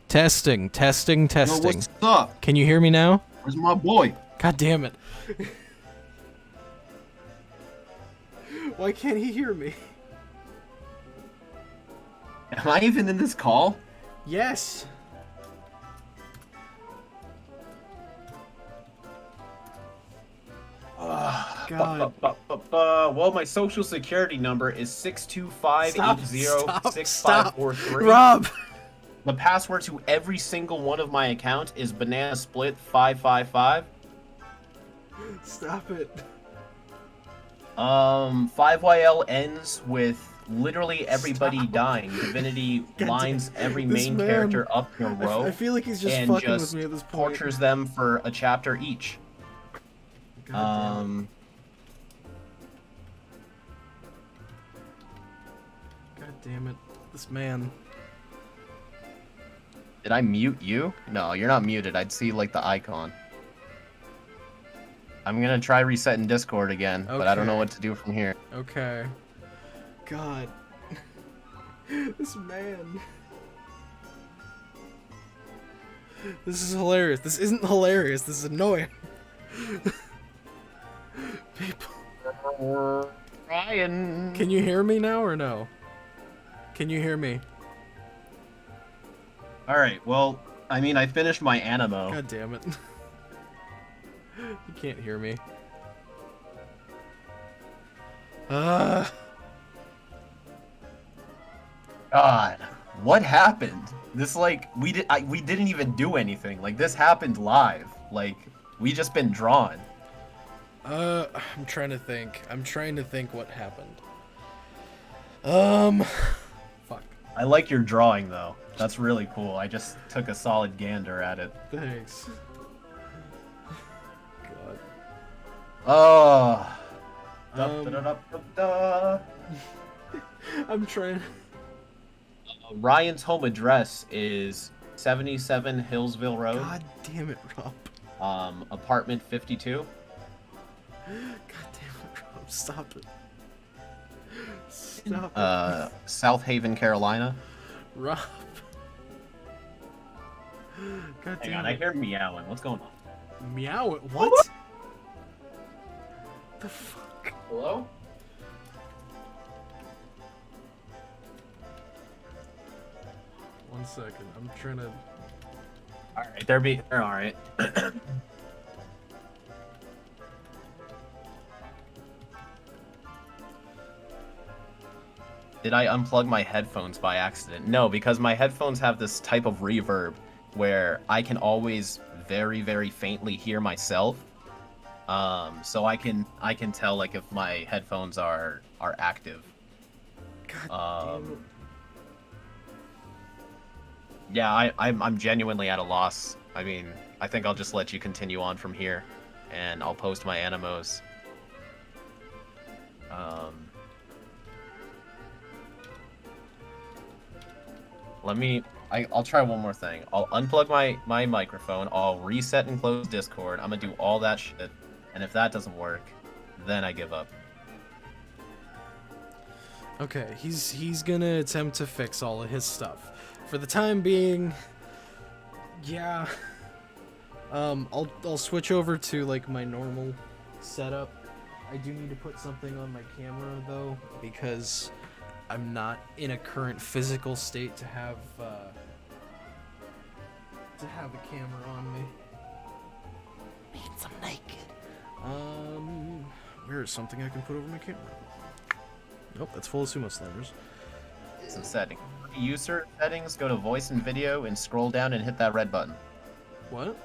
Testing, testing, Yo, testing. what's up? Can you hear me now? Where's my boy? God damn it. Why can't he hear me? Am I even in this call? Yes. God. Well, my social security number is 625806543. Rob. The password to every single one of my accounts is banana split 555. Stop it. 5YL ends with literally everybody dying. Divinity God lines damn. every This main man- character up in a row. I feel like he's just and fucking just with me at this point. tortures them for a chapter each. God damn it. God damn it. This man. Did I mute you? No, you're not muted. I'd see like the icon. I'm gonna try resetting Discord again, but I don't know Okay. what to do from here. Okay. God. This man. This is hilarious. This isn't hilarious. This is annoying. People. Ryan. Can you hear me now or no? Can you hear me? All right. Well, I mean, I finished my Animo. God damn it. You can't hear me. God, what happened? This like we didn't even do anything. Like this happened live. Like we just been drawn. I'm trying to think. I'm trying to think what happened. Fuck. I like your drawing though. That's really cool. I just took a solid gander at it. Thanks. God. Oh. I'm trying. Ryan's home address is 77 Hillsville Road. God damn it, Rob. Apartment 52. God damn it, Rob. Stop it. Stop it. South Haven, Carolina. Rob. God Hang damn on, it. I hear meowing. What's going on? Meow it. What? The fuck? Hello? One second. I'm trying to. Alright, they're alright. Did I unplug my headphones by accident? No, because my headphones have this type of reverb where I can always very, very faintly hear myself. So I can tell like if my headphones are active. God damn it. Yeah, I'm genuinely at a loss. I mean, I think I'll just let you continue on from here, and I'll post my Animos. I'll try one more thing. I'll unplug my microphone, I'll reset and close Discord, I'm gonna do all that shit, and if that doesn't work, then I give up. Okay, he's gonna attempt to fix all of his stuff. For the time being, yeah. I'll switch over to like my normal setup. I do need to put something on my camera though, because I'm not in a current physical state to have a camera on me. Means I'm naked. Where is something I can put over my camera? Nope, that's full of sumo slammers. Some settings. User settings, go to voice and video, and scroll down and hit that red button. What?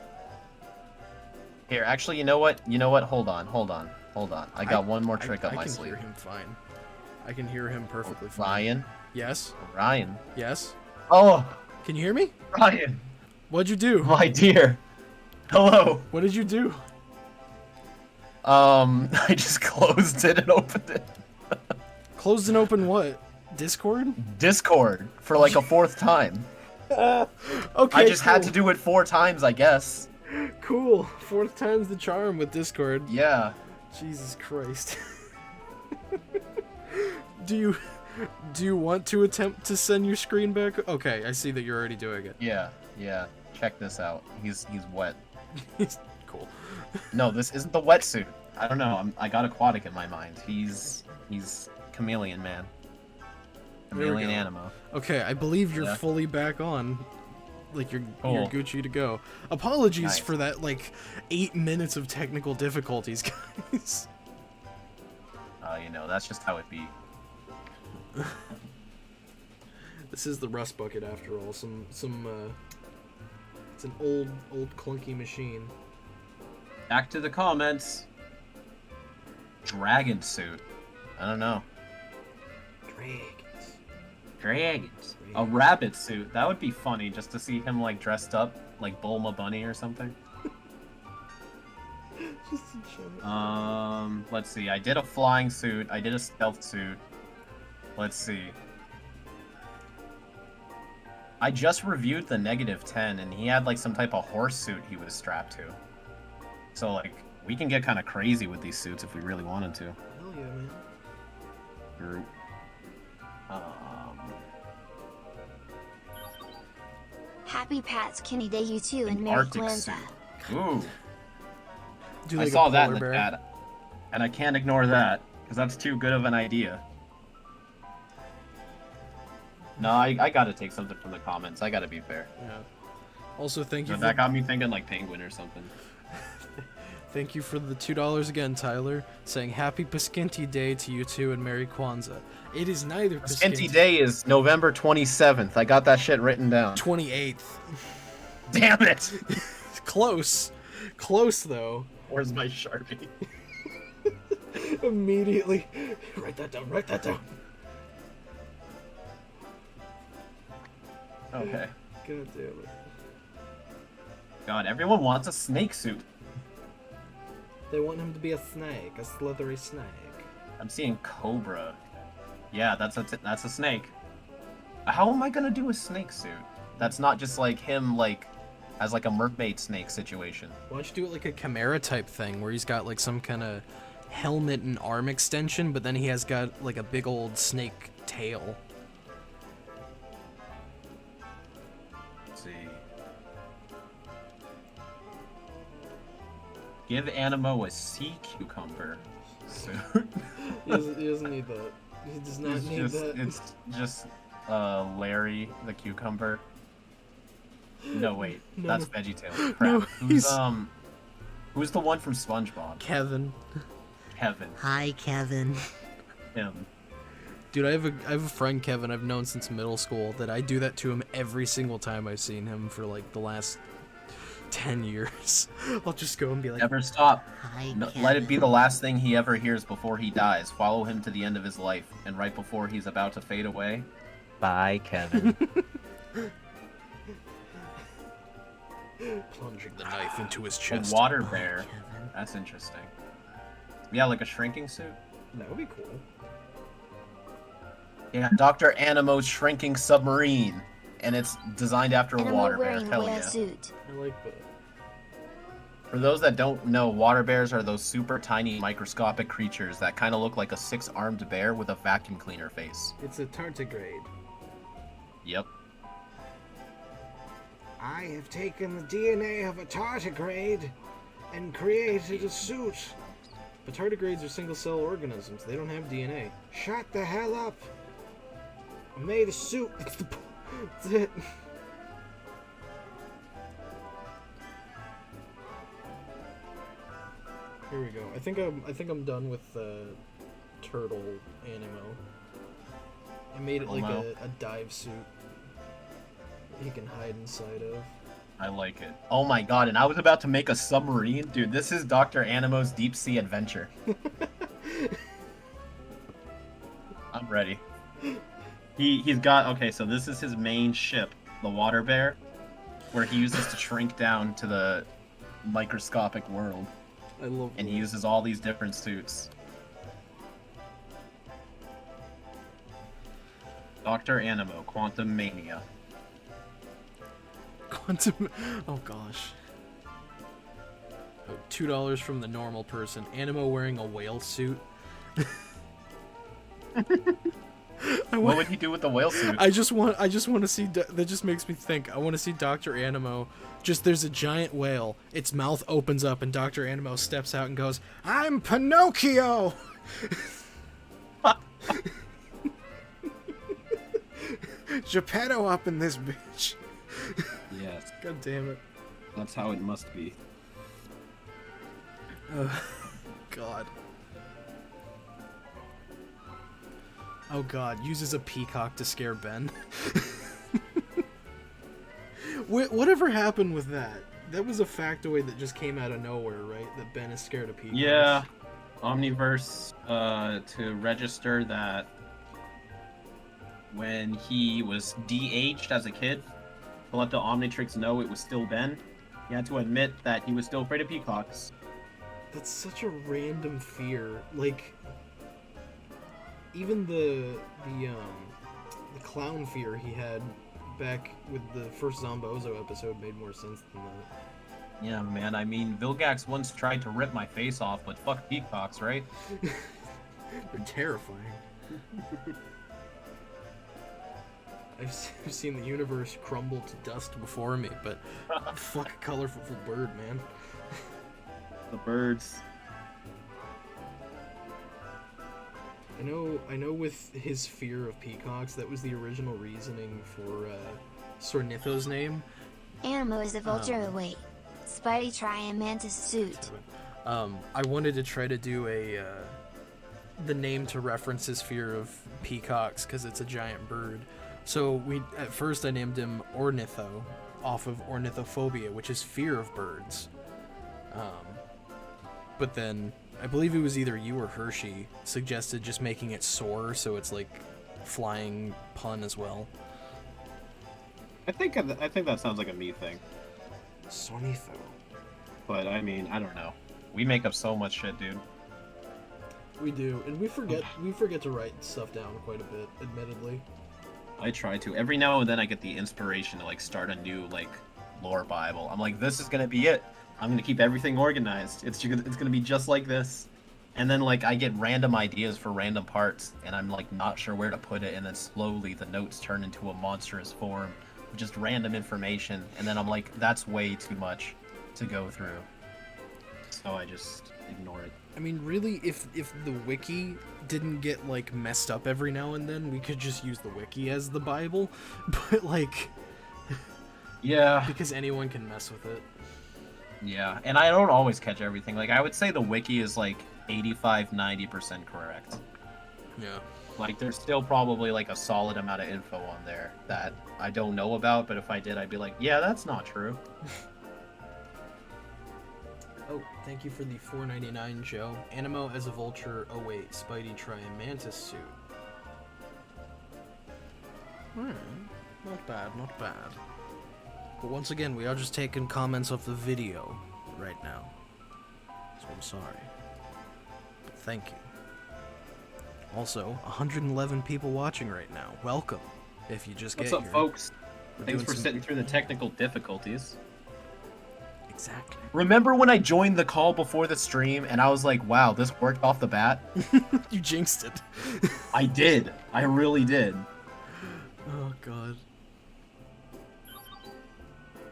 Here, actually, you know what? Hold on. I got one more trick up my sleeve. I can hear him fine. I can hear him perfectly fine. Ryan? Yes? Ryan? Yes? Oh! Can you hear me? Ryan! What'd you do? My dear! Hello! What did you do? I just closed it and opened it. Closed and opened what? Discord? Discord, for like a fourth time. Okay, I just had to do it 4 times, I guess. Cool. 4th time's the charm with Discord. Yeah. Jesus Christ. Do you want to attempt to send your screen back? Okay, I see that you're already doing it. Yeah. Check this out. He's wet. Cool. No, this isn't the wetsuit. I don't know. I got aquatic in my mind. He's chameleon man. Chameleon Animo. Okay, I believe you're fully back on. Like you're Gucci to go. Apologies for that like 8 minutes of technical difficulties, guys. That's just how it be. This is the rust bucket after all. It's an old clunky machine. Back to the comments. Dragon suit. I don't know. Dragons. A rabbit suit. That would be funny just to see him like dressed up like Bulma Bunny or something. Let's see. I did a flying suit. I did a stealth suit. Let's see. I just reviewed the -10 and he had like some type of horse suit he was strapped to. So like we can get kind of crazy with these suits if we really wanted to. Hell yeah, man. Group. Happy Pat's Kenny Day, you too, and Merry Arctic Kwanzaa. suit. Ooh. Like I saw that in the chat, and I can't ignore that because that's too good of an idea. No, I gotta take something from the comments. I gotta be fair. Yeah. Also, thank you. That got me thinking like penguin or something. Thank you for the $2 again, Tyler, saying Happy Paskinti Day to you too and Merry Kwanzaa. It is neither Paskinti Day is November 27th. I got that shit written down. 28th. Damn it! Close. Close, though. Where's my Sharpie? Immediately. Write that down, write that down. Okay. God damn it. God, everyone wants a snake suit. They want him to be a snake, a slithery snake. I'm seeing Cobra. Yeah, that's a snake. How am I gonna do a snake suit? That's not just like him like as like a mermaid snake situation. Why don't you do it like a Chimera type thing where he's got like some kind of helmet and arm extension, but then he has got like a big old snake tail. Let's see. Give Animo a sea cucumber suit. He doesn't need that. He does not need that. It's just Larry the cucumber. No wait, that's VeggieTales. Crap. No, Who's the one from SpongeBob? Kevin. Kevin. Hi, Kevin. Him. Dude, I have a friend, Kevin, I've known since middle school, that I do that to him every single time I've seen him for like the last 10 years. I'll just go and be like, Never stop. Hi, No, Kevin. let it be the last thing he ever hears before he dies. Follow him to the end of his life, and right before he's about to fade away, bye, Kevin. Plunging the knife into his A chest. water bear. That's interesting. Yeah, like a shrinking suit. That would be cool. Yeah, Dr. Animo's shrinking submarine. And it's designed after a Animo water bear. wearing Hell whale yeah. suit. I like that. For those that don't know, water bears are those super tiny microscopic creatures that kind of look like a 6-armed bear with a vacuum cleaner face. It's a tardigrade. Yep. I have taken the DNA of a tardigrade and created a suit. But tardigrades are single-cell organisms. They don't have DNA. Shut the hell up! I made a suit. That's it. Here we go. I think I'm done with the turtle Animo. I made it like a dive suit he can hide inside of. I like it. Oh my god, and I was about to make a submarine? Dude, this is Dr. Animo's deep sea adventure. I'm ready. He's got, okay, so this is his main ship, the water bear, where he uses to shrink down to the microscopic world. I love And he uses all these different suits. Dr. Animo, Quantum Mania. Quantum. Oh gosh. Oh, $2 from the normal person. Animo wearing a whale suit. What would he do with the whale suit? I just want to see. That just makes me think. I want to see Dr. Animo. Just there's a giant whale. Its mouth opens up, and Dr. Animo steps out and goes, "I'm Pinocchio." Geppetto up in this bitch. Yes, God damn it. that's how it must be. God. Oh god, uses a peacock to scare Ben. Whatever happened with that? That was a factoid that just came out of nowhere, right? That Ben is scared of peacocks. Yeah, Omniverse, to register that when he was de-aged as a kid, to let the Omnitrix know it was still Ben, he had to admit that he was still afraid of peacocks. That's such a random fear. Like, even the clown fear he had back with the first Zombozo episode made more sense than that. Yeah, man, I mean, Vilgax once tried to rip my face off, but fuck peacocks, right? They're terrifying. I've seen the universe crumble to dust before me, but fuck a colorful bird, man. The birds. I know with his fear of peacocks, that was the original reasoning for Sornitho's name. Animo is a vulture wait. Spidey try a mantis suit. I wanted to try to do the name to reference his fear of peacocks because it's a giant bird. So at first I named him Ornitho, off of ornithophobia, which is fear of birds. But then I believe it was either you or Hershey suggested just making it soar, so it's like flying pun as well. I think that sounds like a me thing. Sornitho. But I mean, I don't know. We make up so much shit, dude. We do, and we forget to write stuff down quite a bit, admittedly. I try to. Every now and then I get the inspiration to like start a new like lore Bible. I'm like, this is gonna be it. I'm gonna keep everything organized. It's gonna be just like this. And then like I get random ideas for random parts, and I'm like not sure where to put it. And then slowly the notes turn into a monstrous form of just random information. And then I'm like, that's way too much to go through. So I just ignore it. I mean, really, if the wiki didn't get like messed up every now and then, we could just use the wiki as the Bible. But like, yeah, because anyone can mess with it. Yeah, and I don't always catch everything. Like, I would say the wiki is like 85-90% correct. Yeah. Like, there's still probably like a solid amount of info on there that I don't know about, but if I did, I'd be like, yeah, that's not true. Oh, thank you for the $4.99, Joe. Animo as a vulture. Oh wait, Spidey try a mantis suit. Not bad, not bad. But once again, we are just taking comments off the video right now. So I'm sorry. But thank you. Also, 111 people watching right now. Welcome. If you just What's get up, here. folks? We're Thanks doing for some- sitting through the technical difficulties. Exactly. Remember when I joined the call before the stream and I was like, wow, this worked off the bat? You jinxed it. I did. I really did. Oh, God.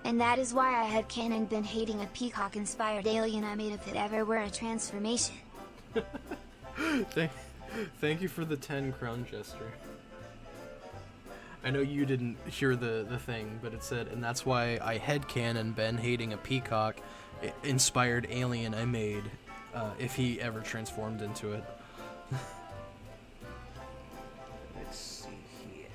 And that is why I had canon been hating a peacock-inspired alien I made if it ever were a transformation. Thank you for the 10 crown gesture. I know you didn't hear the thing, but it said, and that's why I headcanon Ben hating a peacock-inspired alien I made, if he ever transformed into it. Let's see here.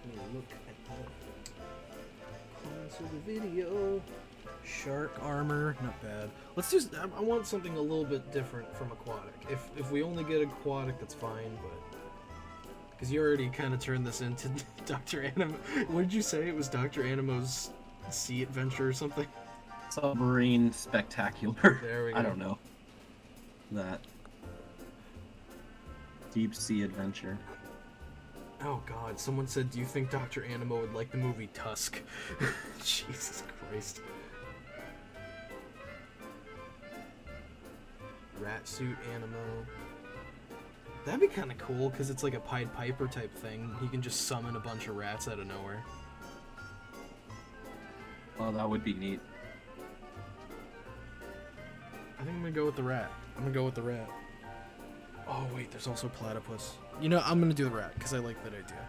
Let me look at the comments of the video. Shark armor, not bad. Let's just, I want something a little bit different from aquatic. If we only get aquatic, that's fine, but... Because you already kind of turned this into Dr. Animo. What did you say? It was Dr. Animo's sea adventure or something? Submarine spectacular. There we go. I don't know. That. Deep sea adventure. Oh god, someone said, do you think Dr. Animo would like the movie Tusk? Jesus Christ. Rat suit Animo. That'd be kind of cool, because it's like a Pied Piper type thing. He can just summon a bunch of rats out of nowhere. Oh, that would be neat. I think I'm gonna go with the rat. Oh wait, there's also platypus. You know, I'm gonna do the rat, because I like that idea.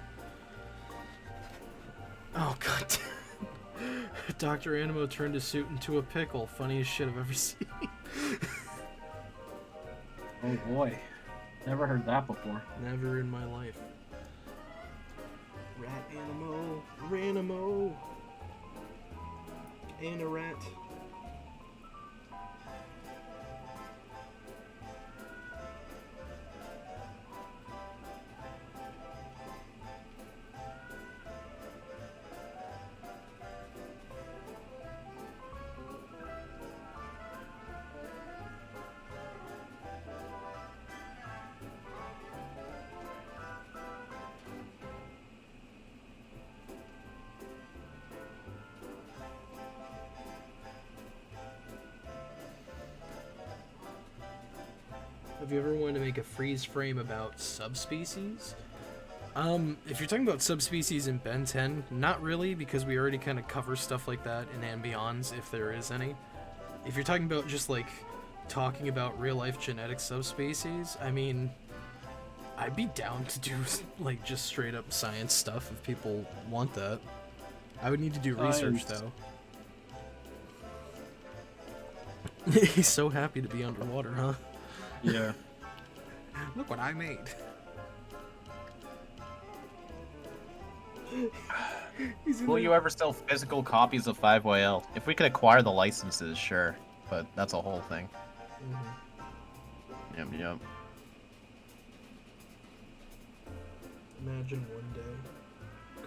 Oh god. Dr. Animo turned his suit into a pickle. Funniest shit I've ever seen. Oh boy. Never heard that before. Never in my life. Rat Animo. Ranimo. And a rat. Have you ever wanted to make a freeze frame about subspecies? If you're talking about subspecies in Ben 10, not really, because we already kind of cover stuff like that in Ambions, if there is any. If you're talking about just, like, talking about real-life genetic subspecies, I mean, I'd be down to do, like, just straight-up science stuff if people want that. I would need to do research, though. He's so happy to be underwater, huh? Yeah. Look what I made. Will you ever sell physical copies of 5YL? If we could acquire the licenses, sure. But that's a whole thing. Yep. Imagine one day,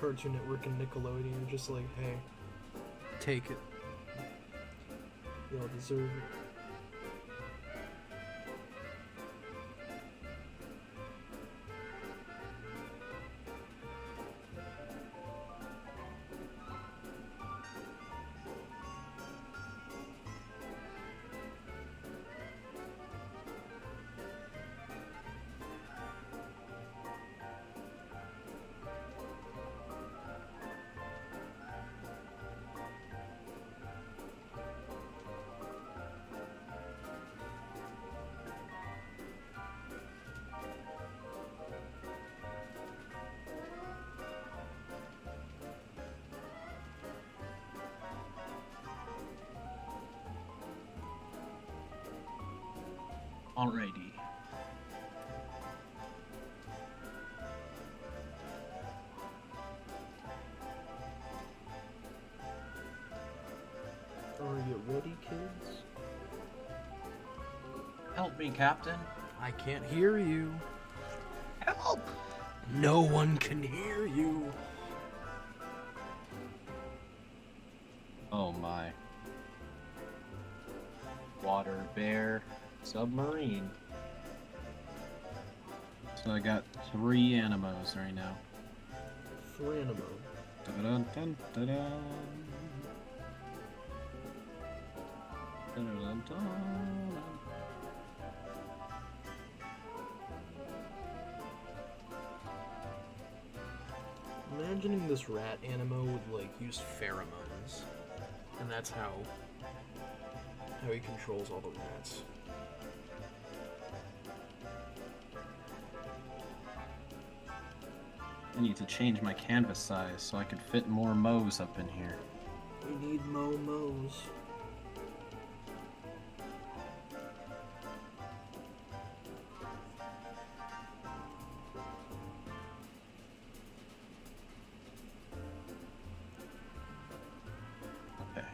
Cartoon Network and Nickelodeon are just like, hey, take it. Y'all deserve it. Alrighty. Are you ready, kids? Help me, Captain. I can't hear you. Help! No one can hear you. Oh my. Water bear submarine. So I got 3 Animos right now. 3 Animo. Dun, dun, dun, dun. Dun, dun, dun. Imagining this rat Animo would like use pheromones, and that's how he controls all the rats. I need to change my canvas size so I could fit more mows up in here. We need mows. Okay.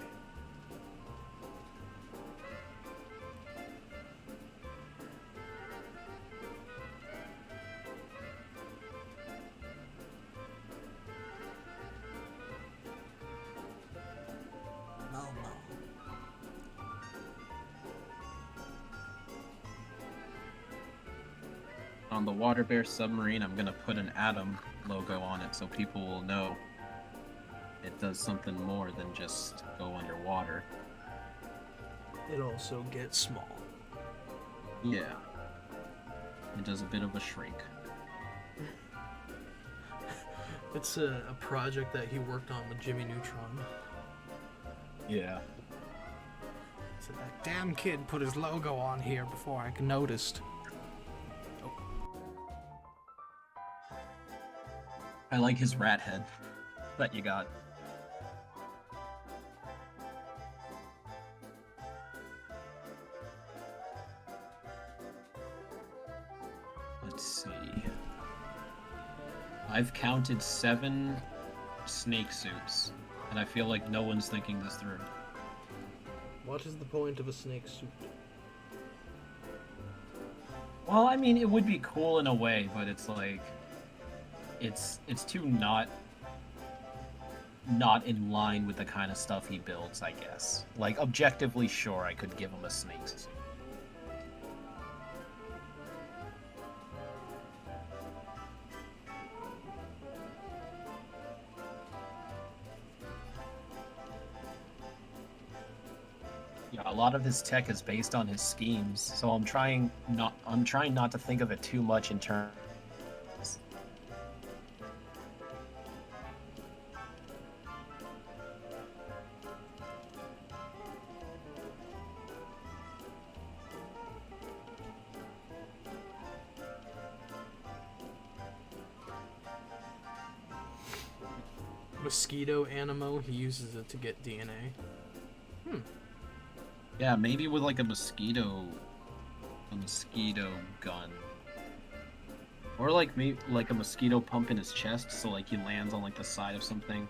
On the water bear submarine, I'm gonna put an Atom logo on it so people will know it does something more than just go underwater. It also gets small. Yeah. It does a bit of a shrink. It's a project that he worked on with Jimmy Neutron. Yeah. So that damn kid put his logo on here before I noticed. I like his rat head that you got. Let's see. I've counted 7 snake suits, and I feel like no one's thinking this through. What is the point of a snake suit? Well, I mean, it would be cool in a way, but it's like... It's too not in line with the kind of stuff he builds, I guess. Like, objectively, sure, I could give him a snake suit. Yeah, a lot of his tech is based on his schemes, so I'm trying not to think of it too much in terms. Mosquito Animo, he uses it to get DNA. Yeah, maybe with like a mosquito gun, or like maybe like a mosquito pump in his chest, so like he lands on like the side of something,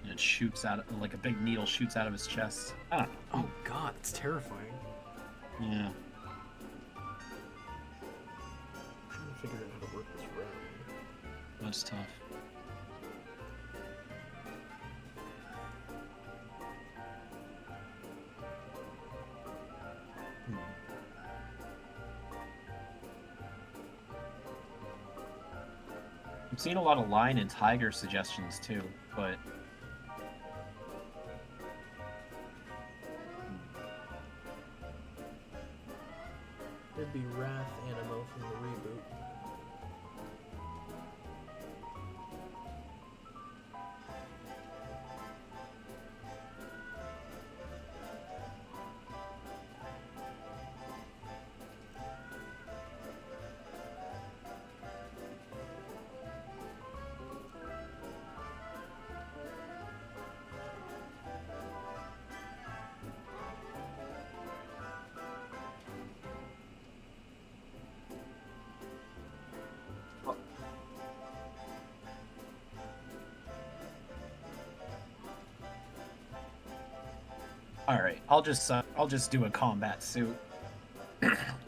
and it shoots out like a big needle shoots out of his chest. I don't know. Oh god, it's terrifying. Yeah. I'm trying to figure out how to work this route. That's tough. I've seen a lot of lion and tiger suggestions too, but It'd be Wrath Animo from the reboot. alright, I'll just do a combat suit.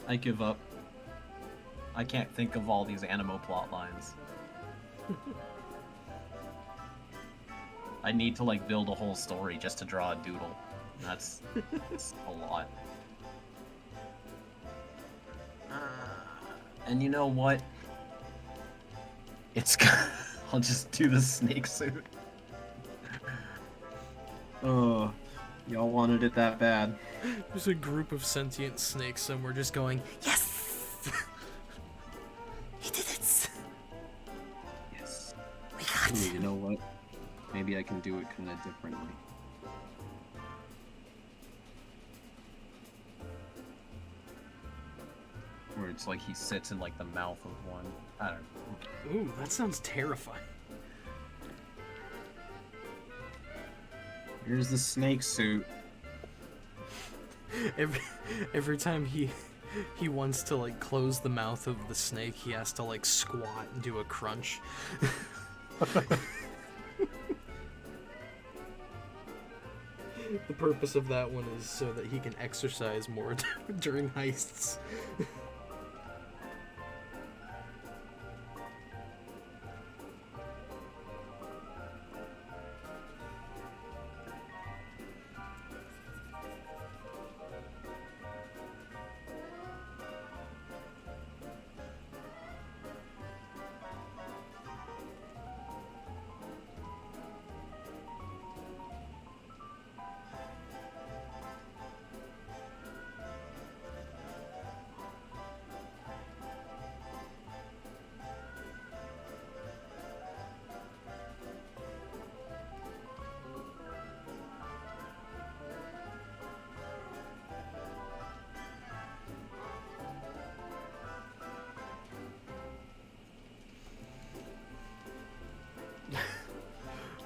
I give up. I can't think of all these Animo plot lines. I need to like build a whole story just to draw a doodle. That's a lot. And you know what? It's I'll just do the snake suit. Oh, y'all wanted it that bad. There's a group of sentient snakes somewhere just going, yes! He did it! Yes. We got Ooh, it! you know what? Maybe I can do it kind of differently. Where it's like he sits in like the mouth of one. I don't know. Ooh, that sounds terrifying. Here's the snake suit. Every time he wants to like close the mouth of the snake, he has to like squat and do a crunch. The purpose of that one is so that he can exercise more during heists.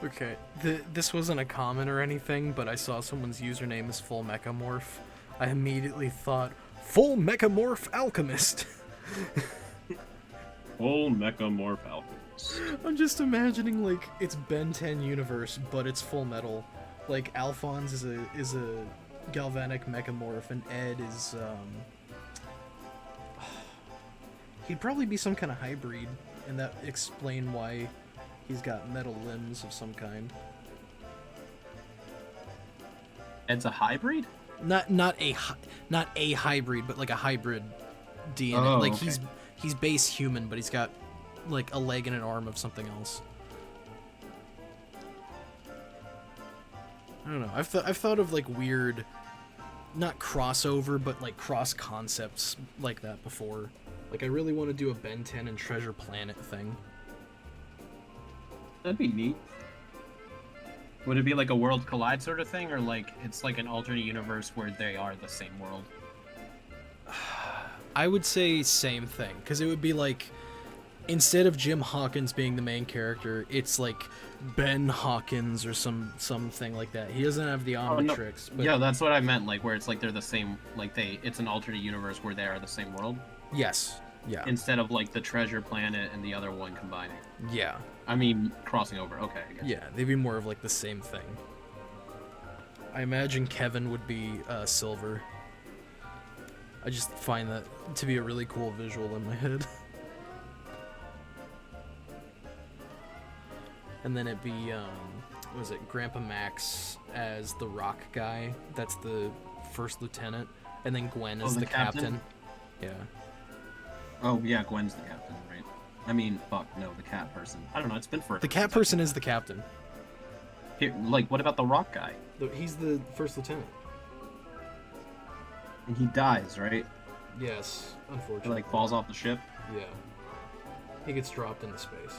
Okay, this wasn't a comment or anything, but I saw someone's username is Full Mechamorph. I immediately thought, Full Mechamorph Alchemist! Full Mechamorph Alchemist. I'm just imagining, like, it's Ben 10 universe, but it's Full Metal. Like, Alphonse is a galvanic mechamorph, and Ed is, he'd probably be some kind of hybrid, and that explain why he's got metal limbs of some kind. Ed's a hybrid? Not a hybrid, but like a hybrid DNA. Oh, like okay. he's base human, but he's got like a leg and an arm of something else. I don't know. I've thought of like weird, not crossover, but like cross concepts like that before. Like I really want to do a Ben 10 and Treasure Planet thing. That'd be neat. Would it be like a world collide sort of thing, or like it's like an alternate universe where they are the same world? I would say same thing, because it would be like, instead of Jim Hawkins being the main character, it's like Ben Hawkins or something like that. He doesn't have the Omnitrix. But Yeah, that's what I meant. Like where it's like they're the same. Like it's an alternate universe where they are the same world. yes, yeah, Instead of like the Treasure Planet and the other one combining. yeah, I mean, crossing over. Okay. I guess. yeah. They'd be more of like the same thing. I imagine Kevin would be Silver. I just find that to be a really cool visual in my head. And then it'd be, what was it, Grandpa Max as the rock guy. That's the first lieutenant. And then Gwen as the the captain. captain? Yeah. Oh yeah, Gwen's the captain, right? I mean, fuck no, the cat person. I don't know. It's been forever. The cat person is the captain. Here, like, what about the rock guy? He's the first lieutenant. And he dies, right? Yes, He unfortunately. like falls off the ship. Yeah. He gets dropped into space.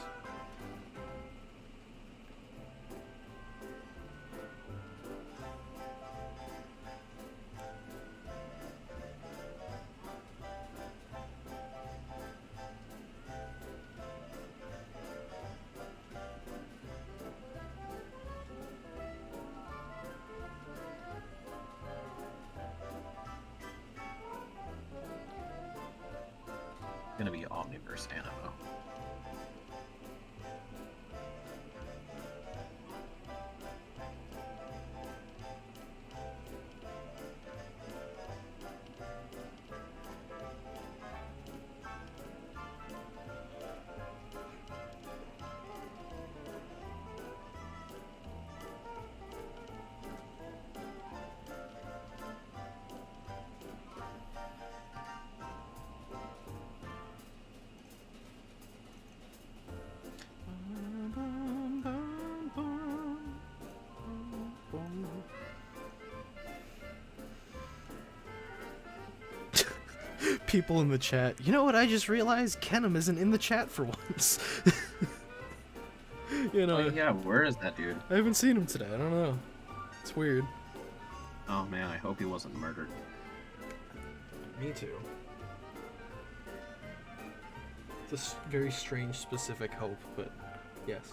Gonna be Omniverse Animo. people in the chat. You know what? I just realized Kenem isn't in the chat for once. You know. Oh yeah, where is that dude? I haven't seen him today. I don't know. It's weird. Oh man, I hope he wasn't murdered. Me too. It's a very strange, specific hope, but yes.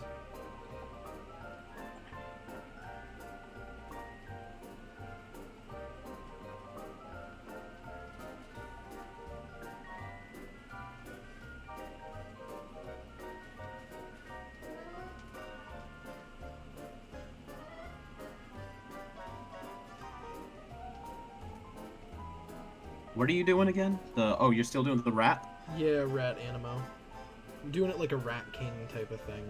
What are you doing again? Oh, you're still doing the rat? Yeah, rat Animo. I'm doing it like a rat king type of thing.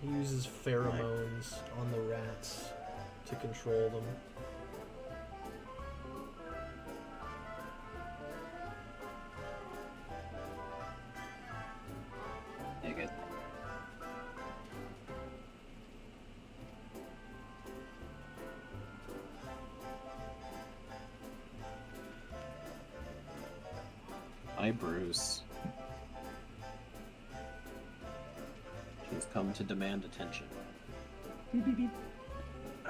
He uses pheromones on the rats to control them. Yeah, good. Hi, Bruce. She's come to demand attention.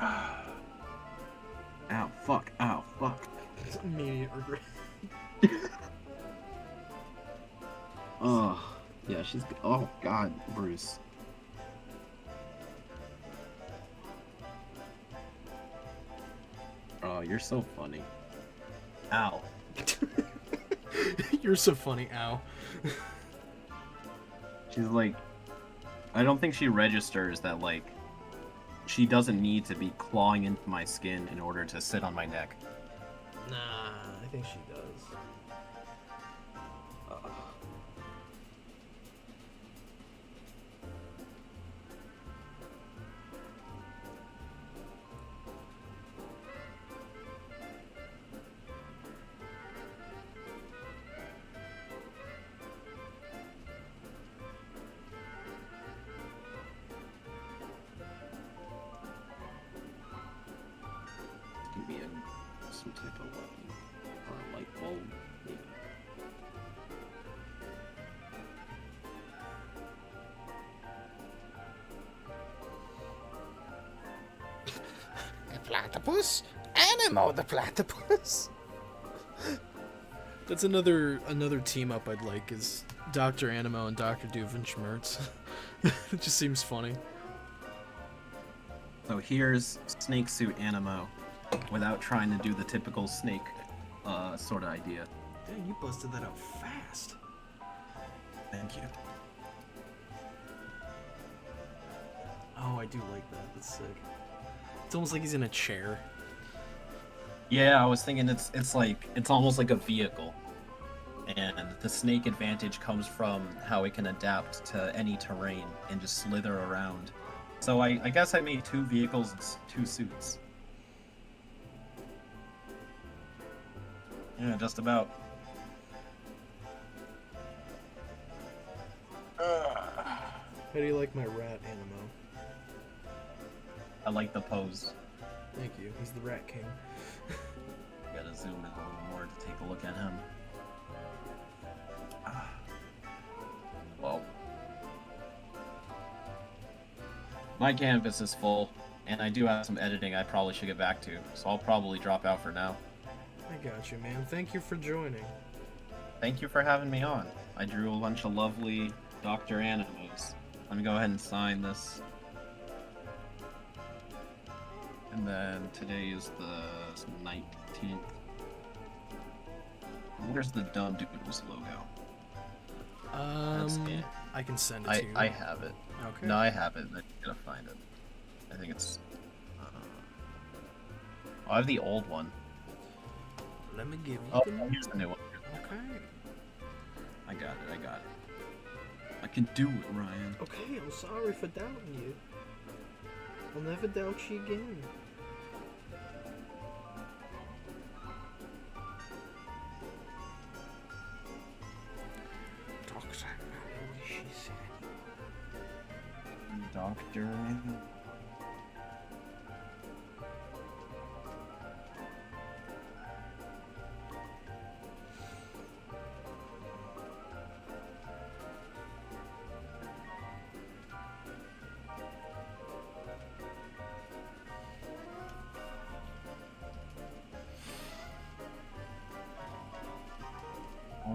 Ow, fuck, ow, fuck. It's immediate regret. Oh, yeah, she's... Oh, God, Bruce. Oh, you're so funny. Ow. You're so funny, ow. She's like... I don't think she registers that, like, she doesn't need to be clawing into my skin in order to sit on my neck. Nah, I think she does. Give me some type of weapon. Or a light bulb, maybe. The platypus? Animo the platypus! That's another team up I'd like, is Dr. Animo and Dr. Doofenshmirtz. It just seems funny. So here's Snake Suit Animo, without trying to do the typical snake sort of idea. Dang, you busted that out fast. Thank you. Oh, I do like that. That's sick. It's almost like he's in a chair. Yeah, I was thinking it's almost like a vehicle. And the snake advantage comes from how it can adapt to any terrain and just slither around. So I guess I made 2 vehicles and 2 suits. Yeah, just about. How do you like my rat, Animo? I like the pose. Thank you. He's the rat king. Gotta zoom in a little more to take a look at him. Well, my canvas is full, and I do have some editing I probably should get back to, so I'll probably drop out for now. I got you, man. Thank you for joining. Thank you for having me on. I drew a bunch of lovely Dr. Animos. Let me go ahead and sign this. And then today is the 19th. Where's the Dumb Doodles logo? That's it. I can send it to you. I have it. Okay. No, I have it. I gotta find it. I think it's... I have the old one. Let me give you Oh, the new here's the new one. Okay. I got it. I can do it, Ryan. Okay, I'm sorry for doubting you. I'll never doubt you again. Doctor, what did she say? Doctor...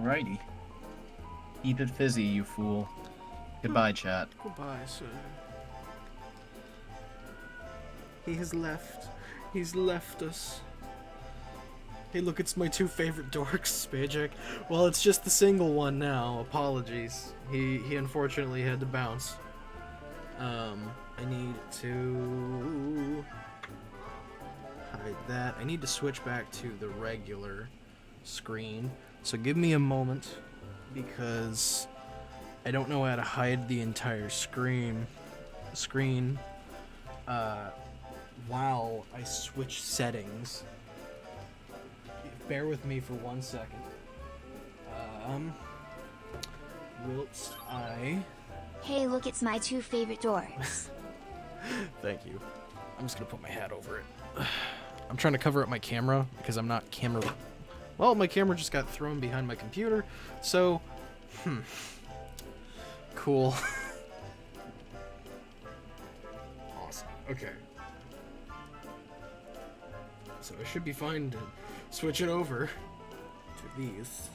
Alrighty. Keep it fizzy, you fool. Goodbye, chat. Goodbye, sir. He has left. He's left us. Hey, look, it's my two favorite dorks, Spajek. Well, it's just the single one now. Apologies. He unfortunately had to bounce. I need to hide that. I need to switch back to the regular screen. So give me a moment, because I don't know how to hide the entire screen while I switch settings. Bear with me for 1 second. Whilst I... Hey, look, it's my two favorite dorks. Thank you. I'm just gonna put my hat over it. I'm trying to cover up my camera because I'm not camera... Well, my camera just got thrown behind my computer, so... Cool. Awesome. Okay. So I should be fine to switch it over to these.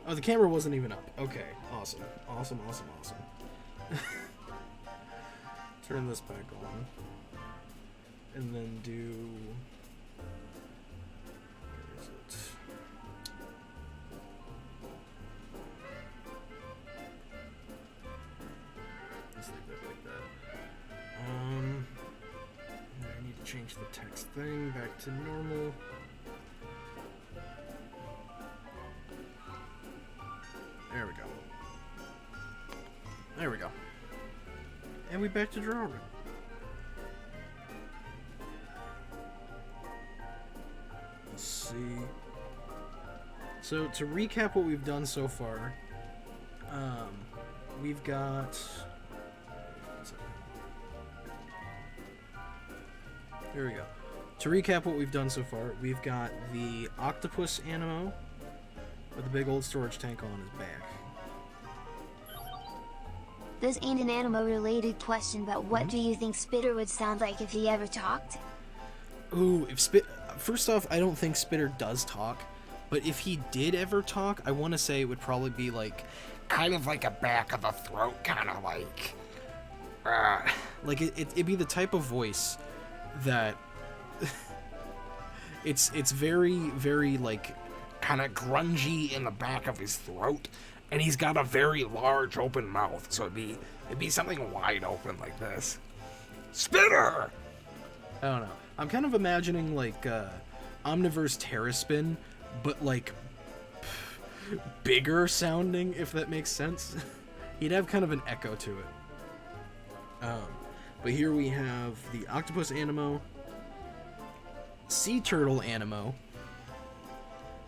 Oh, the camera wasn't even up. Okay, awesome. Awesome. Turn this back on. And then do... Where is it? Let's leave that like that. I need to change the text thing back to normal. There we go. There we go. And we back to drawing. Let's see. So to recap what we've done so far, we've got... There we go. To recap what we've done so far, we've got the octopus Animo with a big old storage tank on his back. This ain't an Animo related question, but what do you think Spitter would sound like if he ever talked? Ooh, first off, I don't think Spitter does talk, but if he did ever talk, I want to say it would probably be like, kind of like a back of the throat, kind of like... like it'd be the type of voice that it's very, very like kind of grungy in the back of his throat, and he's got a very large open mouth, so it'd be something wide open like this. Spitter! I don't know. I'm kind of imagining like Omniverse Terraspin, but like bigger sounding, if that makes sense. He'd have kind of an echo to it. But here we have the octopus Animo, sea turtle Animo,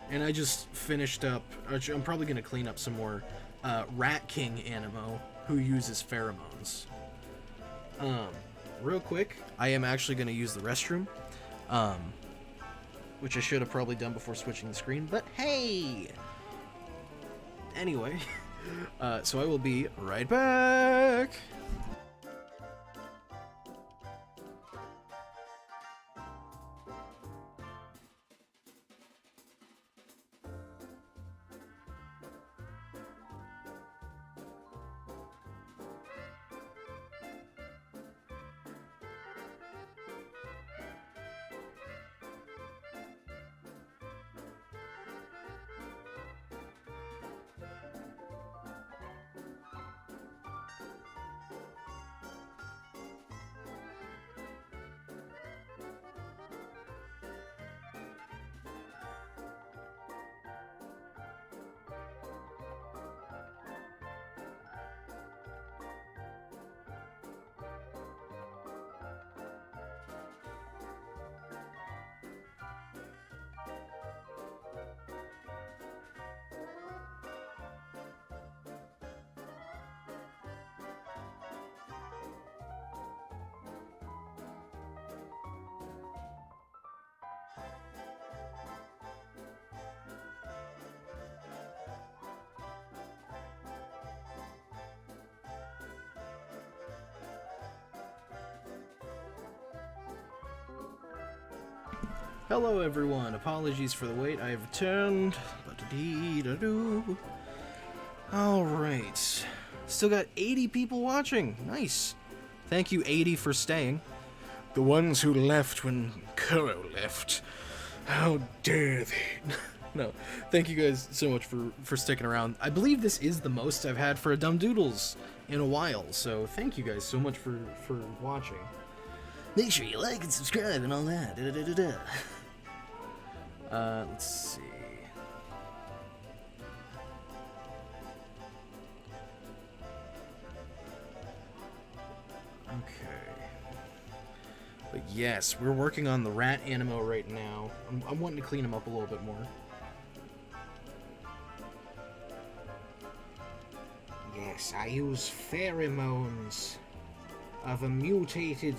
and I just finished up, I'm probably going to clean up some more, Rat King Animo, who uses pheromones. Real quick, I am actually going to use the restroom, which I should have probably done before switching the screen, but hey! Anyway, so I will be right back! Hello everyone, apologies for the wait, I have returned. Ba-da-dee-da-doo. Alright, still got 80 people watching, nice. Thank you 80 for staying. The ones who left when Kuro left, how dare they. No, thank you guys so much for sticking around. I believe this is the most I've had for a Dumb Doodles in a while, so thank you guys so much for watching. Make sure you like and subscribe and all that. Da-da-da-da-da. Let's see. Okay. But yes, we're working on the rat Animo right now. I'm wanting to clean him up a little bit more. Yes, I use pheromones of a mutated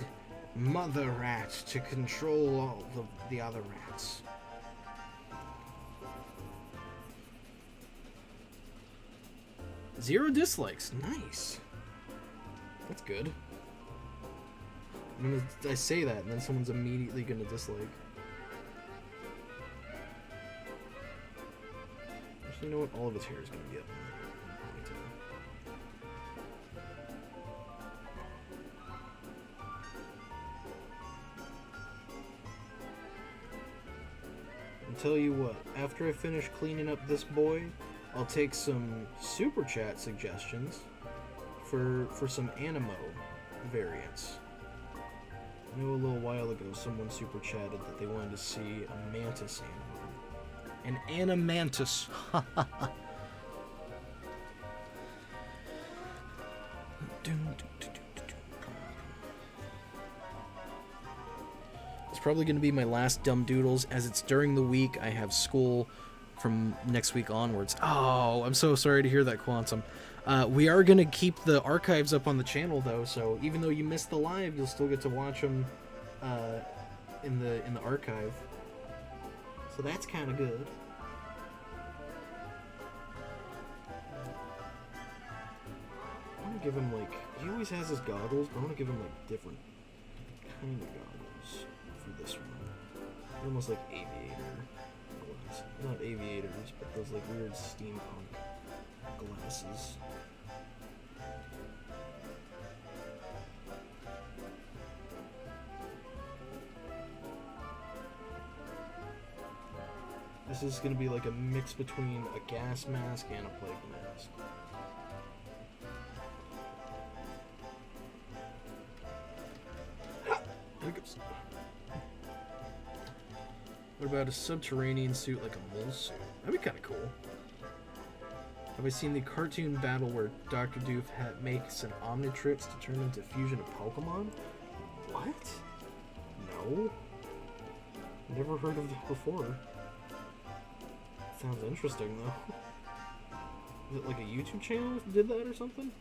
mother rat to control all the other rats. Zero dislikes, nice. That's good. I say that, and then someone's immediately gonna dislike. Actually, you know what? All of his hair is gonna be up. I'll tell you what, after I finish cleaning up this boy, I'll take some super chat suggestions for some Animo variants. I know a little while ago someone super chatted that they wanted to see a mantis Animo. An animantis. It's probably going to be my last Dumb Doodles, as it's during the week. I have school from next week onwards. Oh, I'm so sorry to hear that, Quantum. We are going to keep the archives up on the channel, though, so even though you missed the live, you'll still get to watch them in the archive. So that's kind of good. I want to give him, like, he always has his goggles, but I want to give him, like, different kind of goggles for this one. Almost like aviator glasses. Not aviators, but those, like, weird steampunk glasses. This is going to be like a mix between a gas mask and a plague mask. Hiccups. What about a subterranean suit like a mole suit? That'd be kind of cool. Have I seen the cartoon battle where Dr. Doof makes an Omnitrix to turn into a fusion of Pokemon? What? No. Never heard of that before. Sounds interesting, though. Is it like a YouTube channel that did that or something?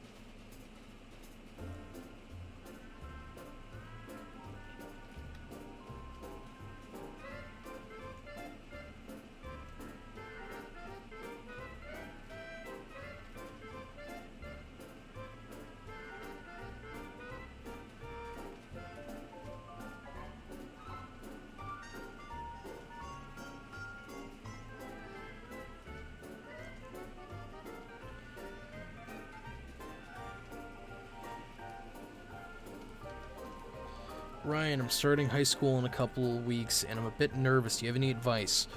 Ryan, I'm starting high school in a couple of weeks, and I'm a bit nervous. Do you have any advice?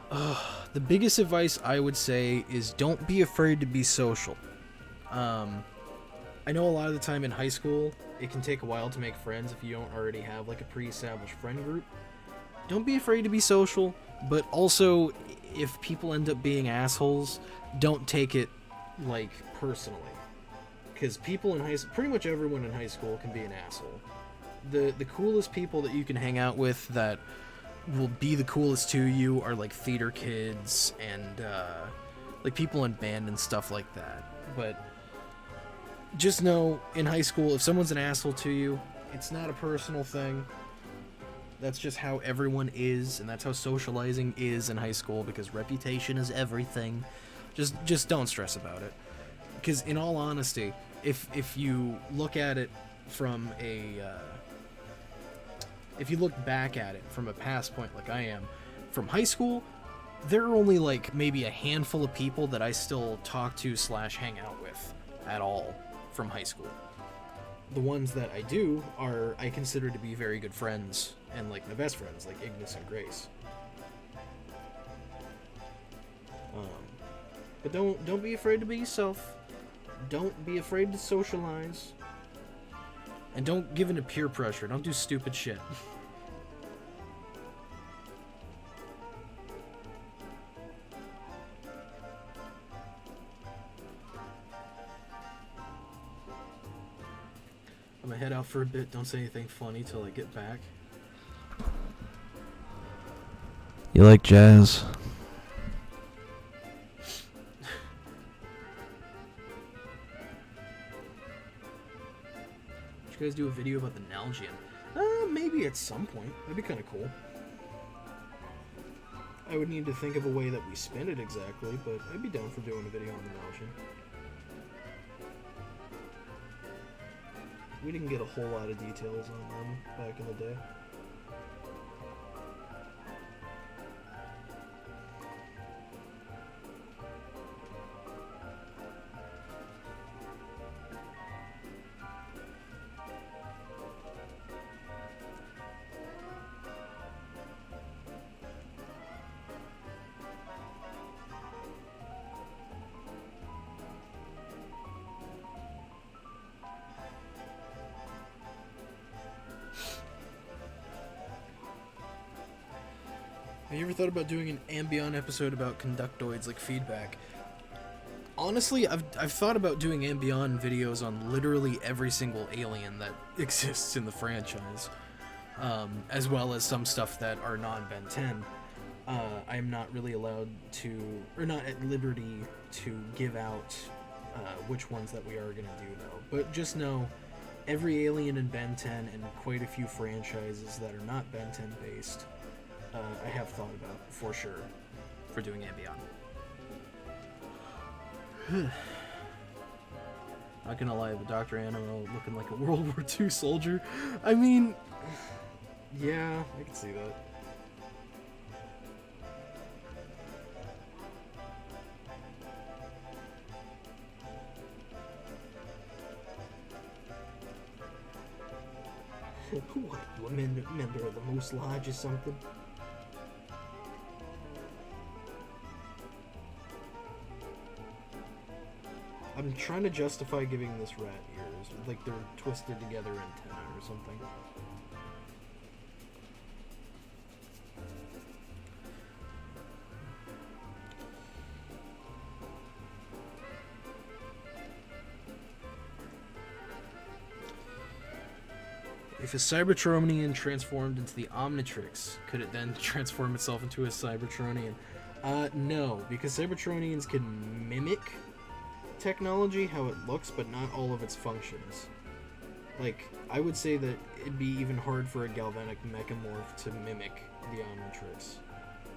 The biggest advice I would say is don't be afraid to be social. I know a lot of the time in high school, it can take a while to make friends if you don't already have like a pre-established friend group. Don't be afraid to be social, but also if people end up being assholes, don't take it like personally. Because people in high school, pretty much everyone in high school can be an asshole. The coolest people that you can hang out with that will be the coolest to you are like theater kids and like people in band and stuff like that. But just know in high school, if someone's an asshole to you, it's not a personal thing. That's just how everyone is, and that's how socializing is in high school, because reputation is everything. Just don't stress about it. Because in all honesty, if you look at it from a if you look back at it from a past point like I am, from high school, there are only like maybe a handful of people that I still talk to / hang out with at all from high school. The ones that I do are I consider to be very good friends and like my best friends, like Ignis and Grace. But don't be afraid to be yourself. Don't be afraid to socialize. And don't give in to peer pressure. Don't do stupid shit. I'm gonna head out for a bit. Don't say anything funny till I get back. You like jazz? You guys do a video about the Nalgene? Maybe at some point. That'd be kind of cool. I would need to think of a way that we spin it exactly, but I'd be down for doing a video on the Nalgene. We didn't get a whole lot of details on them back in the day. Have you ever thought about doing an Ambient episode about conductoids, like feedback? Honestly, I've thought about doing Ambient videos on literally every single alien that exists in the franchise, as well as some stuff that are non-Ben 10. I'm not really allowed to, or not at liberty to give out which ones that we are going to do, though. But just know, every alien in Ben 10 and quite a few franchises that are not Ben 10 based, I have thought about for sure for doing Ambient. Not gonna lie, but Dr. Animo looking like a World War II soldier. I mean, yeah, I can see that. What, you a member of the Moose Lodge or something? I'm trying to justify giving this rat ears, like they're twisted together antenna or something. If a Cybertronian transformed into the Omnitrix, could it then transform itself into a Cybertronian? No, because Cybertronians can mimic technology, how it looks, but not all of its functions. Like, I would say that it'd be even hard for a galvanic mechamorph to mimic the Omnitrix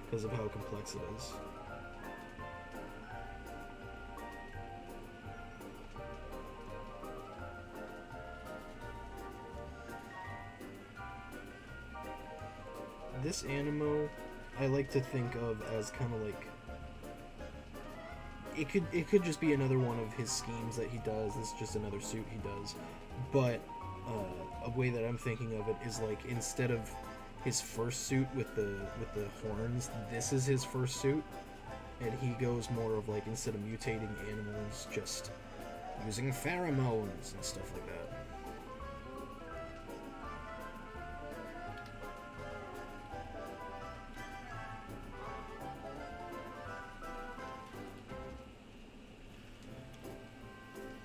because of how complex it is. This Animo, I like to think of as kind of like, it could just be another one of his schemes that he does. This is just another suit he does. But a way that I'm thinking of it is like, instead of his first suit with the horns, this is his first suit, and he goes more of like, instead of mutating animals, just using pheromones and stuff like that.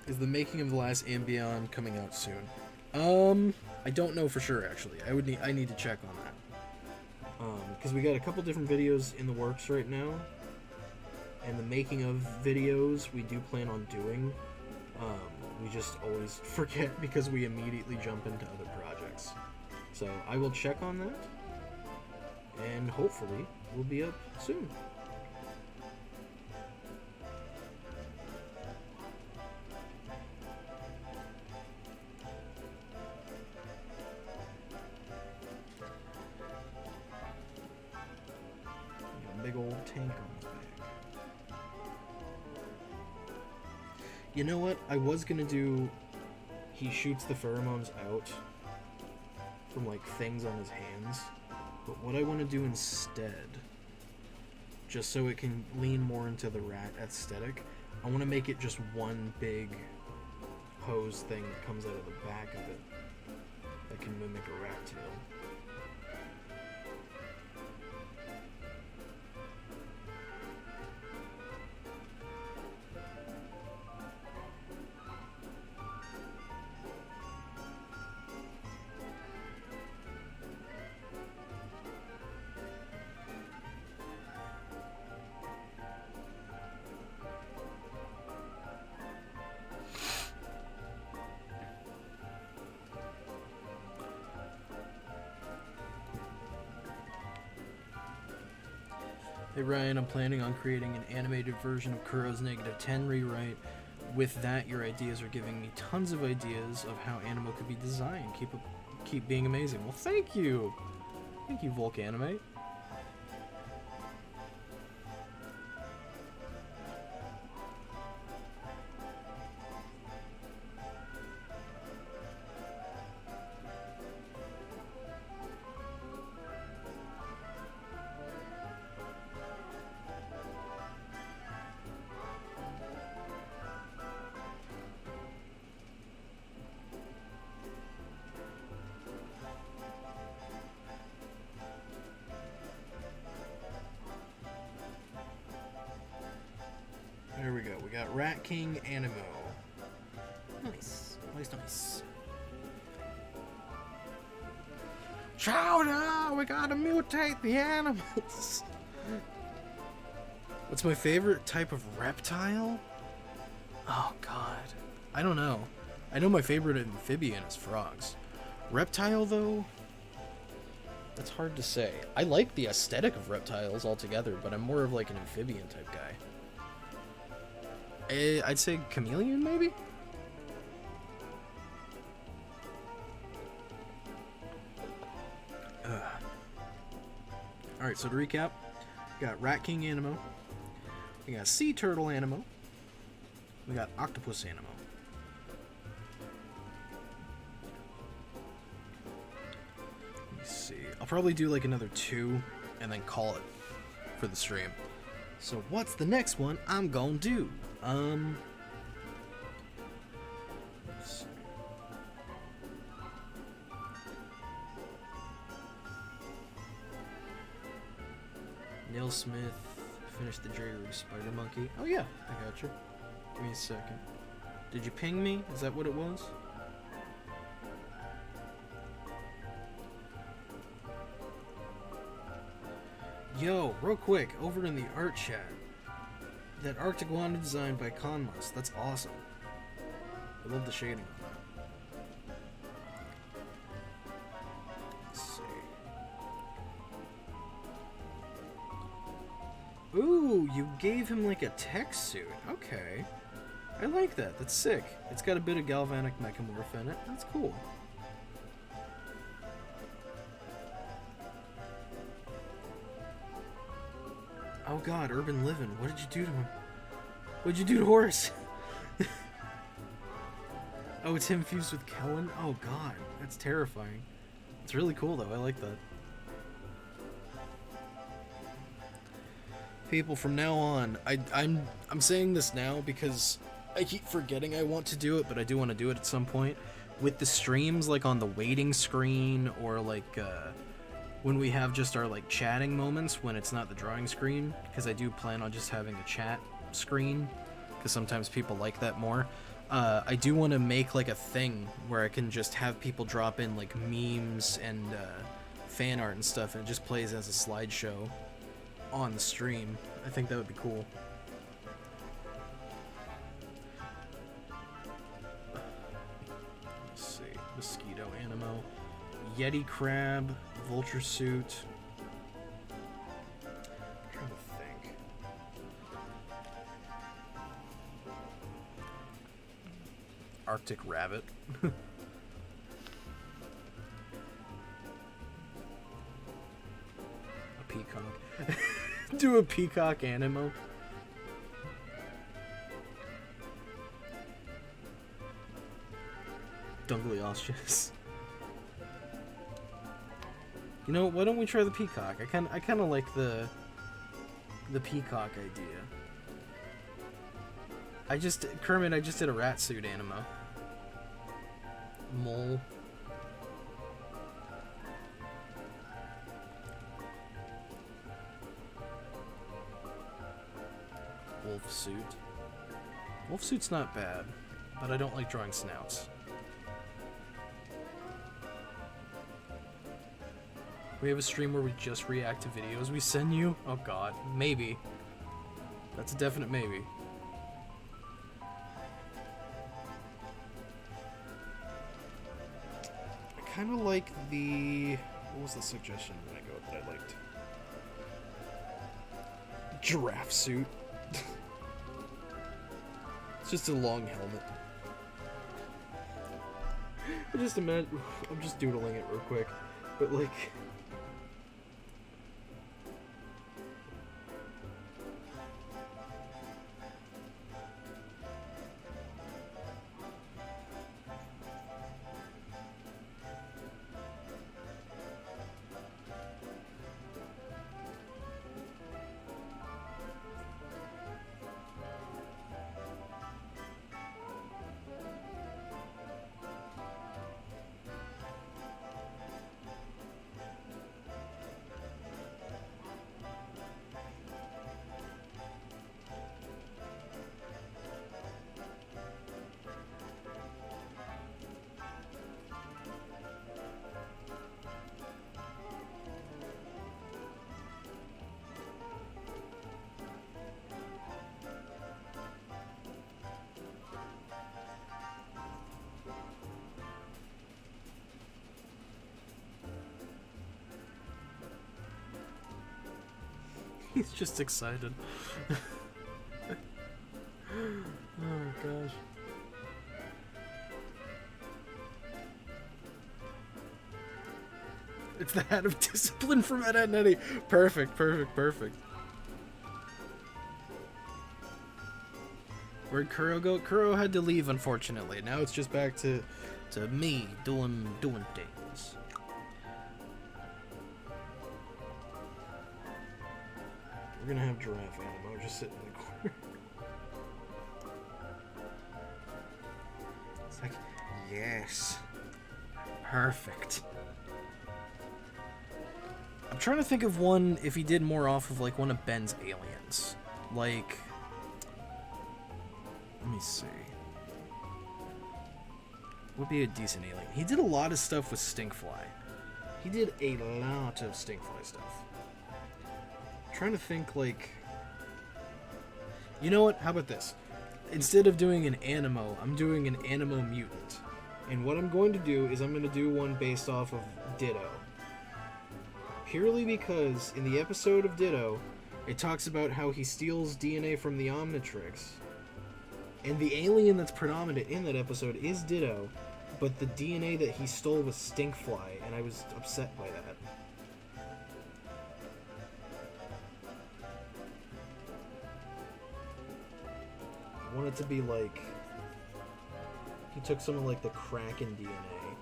Is the making of the last Ambient coming out soon? I don't know for sure, actually. I need to check on that. Because we got a couple different videos in the works right now, and the making of videos we do plan on doing. We just always forget because we immediately jump into other projects. So I will check on that, and hopefully we'll be up soon. big old tank on his back. You know what? I was gonna do... He shoots the pheromones out from, like, things on his hands. But what I want to do instead, just so it can lean more into the rat aesthetic, I want to make it just one big hose thing that comes out of the back of it that can mimic a rat tail. Hey Ryan, I'm planning on creating an animated version of Kuro's -10 rewrite. With that, your ideas are giving me tons of ideas of how Animo could be designed. Keep being amazing. Well, thank you! Thank you, Volk Animate. There we go. We got Rat King Animo. Nice. Nice. Chowder! We gotta mutate the animals! What's my favorite type of reptile? Oh god. I don't know. I know my favorite amphibian is frogs. Reptile, though? That's hard to say. I like the aesthetic of reptiles altogether, but I'm more of like an amphibian type guy. I'd say chameleon, maybe? Alright, so to recap, we got Rat King Animo, we got Sea Turtle Animo, we got Octopus Animo. Let me see. I'll probably do like another 2 and then call it for the stream. So what's the next one I'm gonna do? Let's see. Neil Smith finished the Jerry Spider Monkey. Oh yeah, I got you. Give me a second. Did you ping me? Is that what it was? Yo, real quick, over in the art chat. That Arctic Wanda design by Camvas, that's awesome. I love the shading on that. Let's see. Ooh, you gave him like a tech suit. Okay. I like that. That's sick. It's got a bit of galvanic mechamorph in it. That's cool. Oh god, Urban Livin', what did you do to him? What'd you do to Horace? Oh, it's him fused with Kellen? Oh god, that's terrifying. It's really cool though, I like that. People, from now on, I'm saying this now because I keep forgetting I want to do it, but I do want to do it at some point. With the streams, like on the waiting screen, or like, when we have just our like chatting moments when it's not the drawing screen, because I do plan on just having a chat screen, because sometimes people like that more. I do want to make like a thing where I can just have people drop in like memes and fan art and stuff, and it just plays as a slideshow on the stream. I think that would be cool. Let's see, mosquito Animo, Yeti crab, vulture suit. I'm trying to think. Arctic rabbit. A peacock. Do a peacock Animo. Dungly ostriches. You know, why don't we try the peacock? I kind of like the peacock idea. Kermit, I just did a rat suit Animo. Mole. Wolf suit. Wolf suit's not bad, but I don't like drawing snouts. We have a stream where we just react to videos we send you? Oh god, maybe. That's a definite maybe. I kind of like the... What was the suggestion a minute ago that I liked? Giraffe suit. It's just a long helmet. I'm just doodling it real quick. But like... He's just excited. Oh gosh. It's the hat of discipline from Ed, Edd n Eddy. Perfect, perfect, perfect. Where'd Kuro go? Kuro had to leave, unfortunately. Now it's just back to me doing things. We're gonna have giraffe Animo just sitting in the corner. It's like, yes. Perfect. I'm trying to think of one if he did more off of like one of Ben's aliens. Like, let me see. Would be a decent alien. He did a lot of stuff with Stinkfly. He did a lot of Stinkfly stuff. Trying to think like, you know what, how about this, instead of doing an Animo, I'm doing an Animo mutant, and what I'm going to do is I'm going to do one based off of Ditto, purely because in the episode of Ditto it talks about how he steals DNA from the Omnitrix, and the alien that's predominant in that episode is Ditto, but the DNA that he stole was Stinkfly, and I was upset by that. I want it to be like he took some of like the Kraken DNA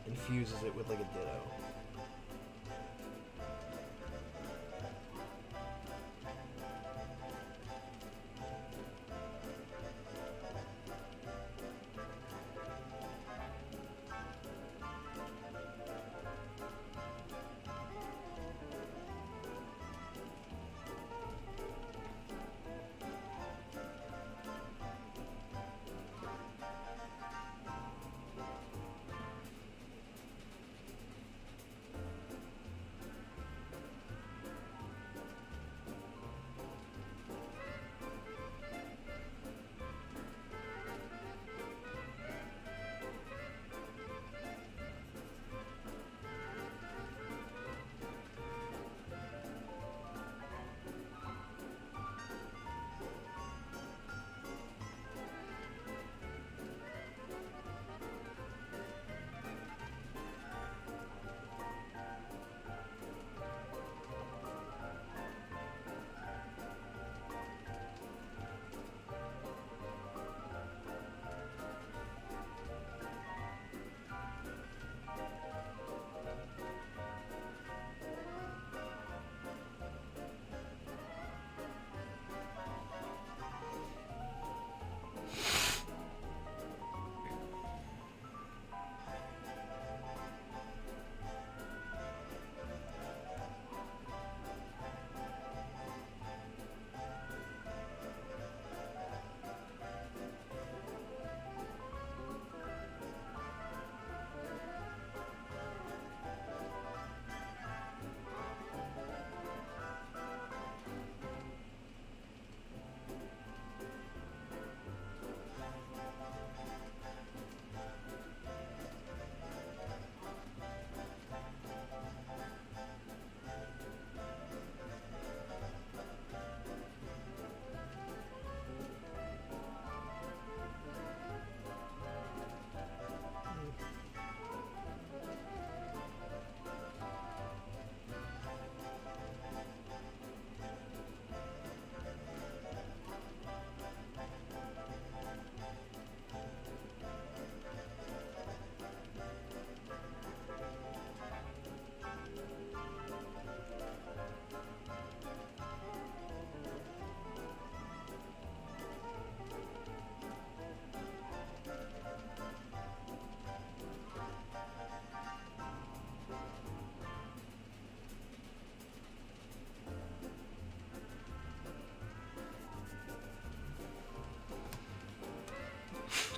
and fuses it with like a Ditto.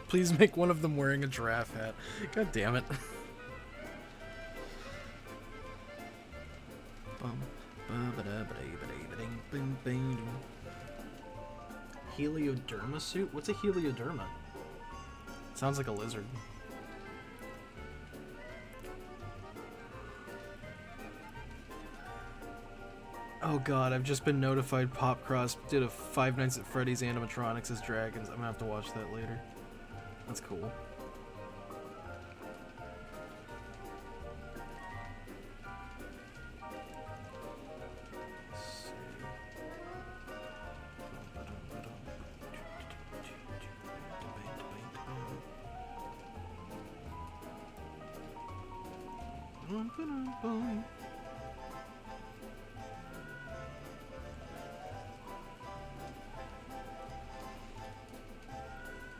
Please make one of them wearing a giraffe hat. God damn it. Helioderma suit? What's a helioderma? Sounds like a lizard. Oh god, I've just been notified Popcross did a Five Nights at Freddy's animatronics as dragons. I'm gonna have to watch that later. That's cool.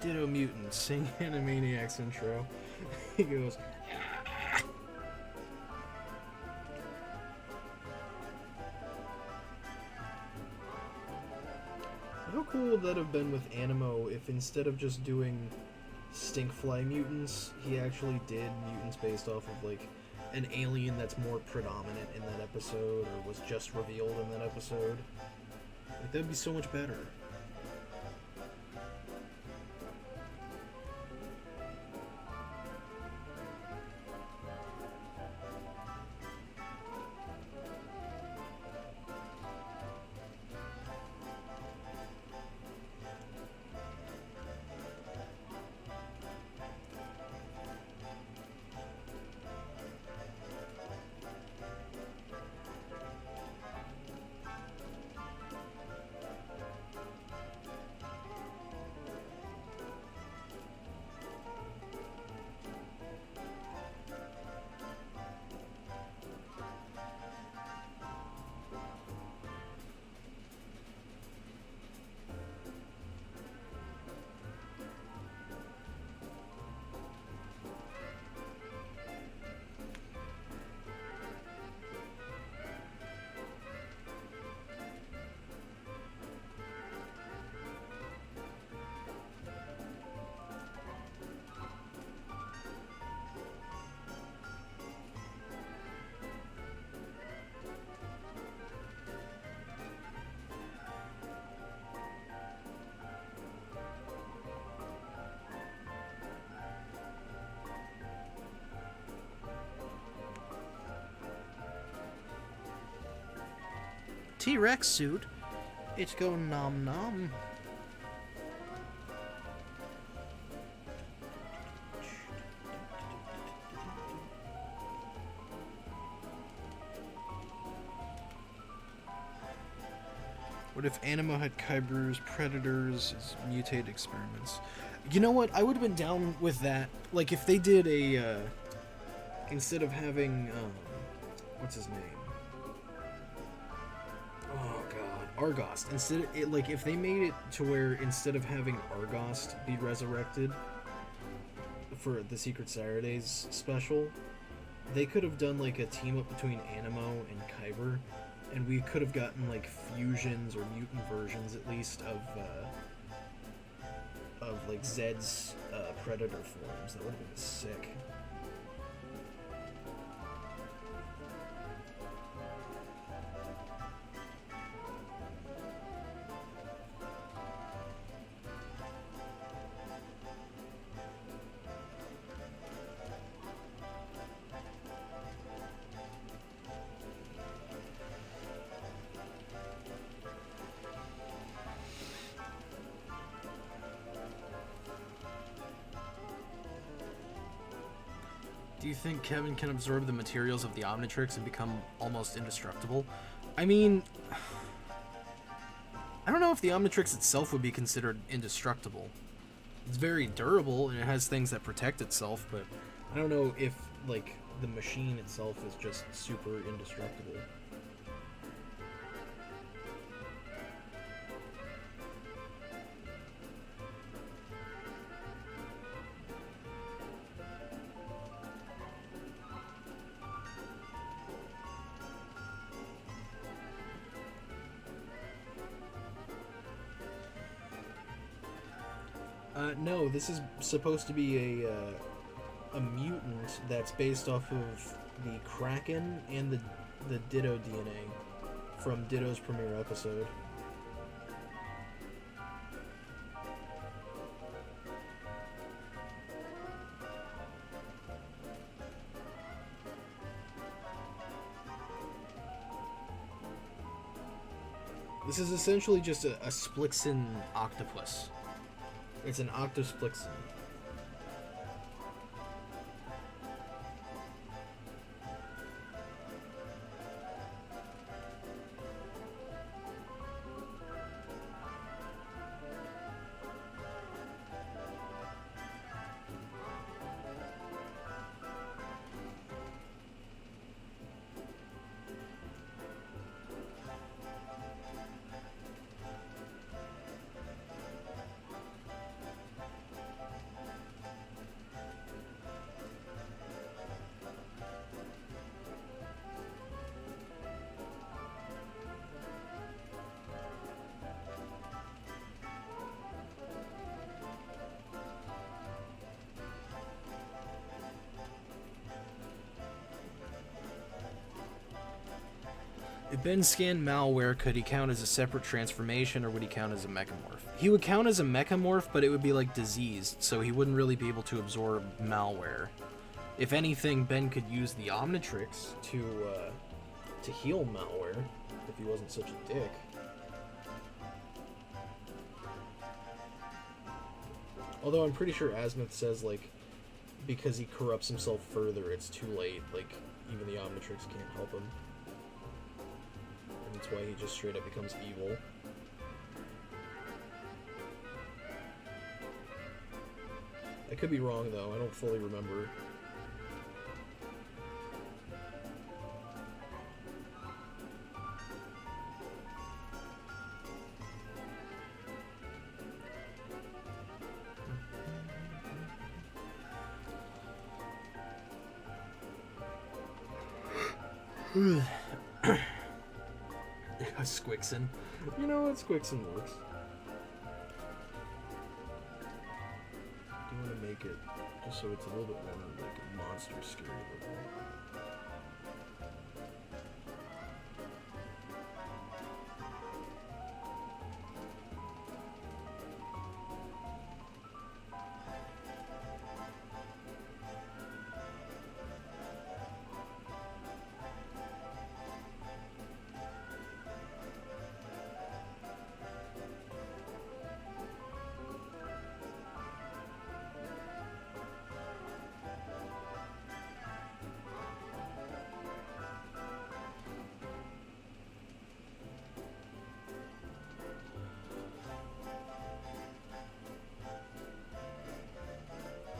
Ditto Mutant, sing Animaniacs intro. He goes. How cool would that have been with Animo if instead of just doing stinkfly mutants, he actually did mutants based off of like an alien that's more predominant in that episode or was just revealed in that episode? Like, that'd be so much better. T-Rex suit? It's going nom nom. What if Animo had Kaibu's predators as mutated experiments? You know what? I would have been down with that. Like, if they did a, instead of having, what's his name? Oh god, Argost. Instead, like, if they made it to where instead of having Argost be resurrected for the Secret Saturdays special, they could have done, like, a team-up between Animo and Kyber, and we could have gotten, like, fusions or mutant versions, at least, of like, Zed's predator forms. That would have been sick. Do you think Kevin can absorb the materials of the Omnitrix and become almost indestructible? I mean, I don't know if the Omnitrix itself would be considered indestructible. It's very durable and it has things that protect itself, but I don't know if, like, the machine itself is just super indestructible. No, this is supposed to be a mutant that's based off of the Kraken and the Ditto DNA from Ditto's premiere episode. This is essentially just a Splixin octopus. It's an Octosplixin. If Ben scanned malware, could he count as a separate transformation, or would he count as a mechamorph? He would count as a mechamorph, but it would be like diseased, so he wouldn't really be able to absorb malware. If anything, Ben could use the Omnitrix to heal malware, if he wasn't such a dick. Although I'm pretty sure Azimuth says, like, because he corrupts himself further, it's too late. Like, even the Omnitrix can't help him. That's why he just straight up becomes evil. I could be wrong though, I don't fully remember. Squixin. You know what? Squixin works. Do you want to make it just so it's a little bit more like a monster scary looking?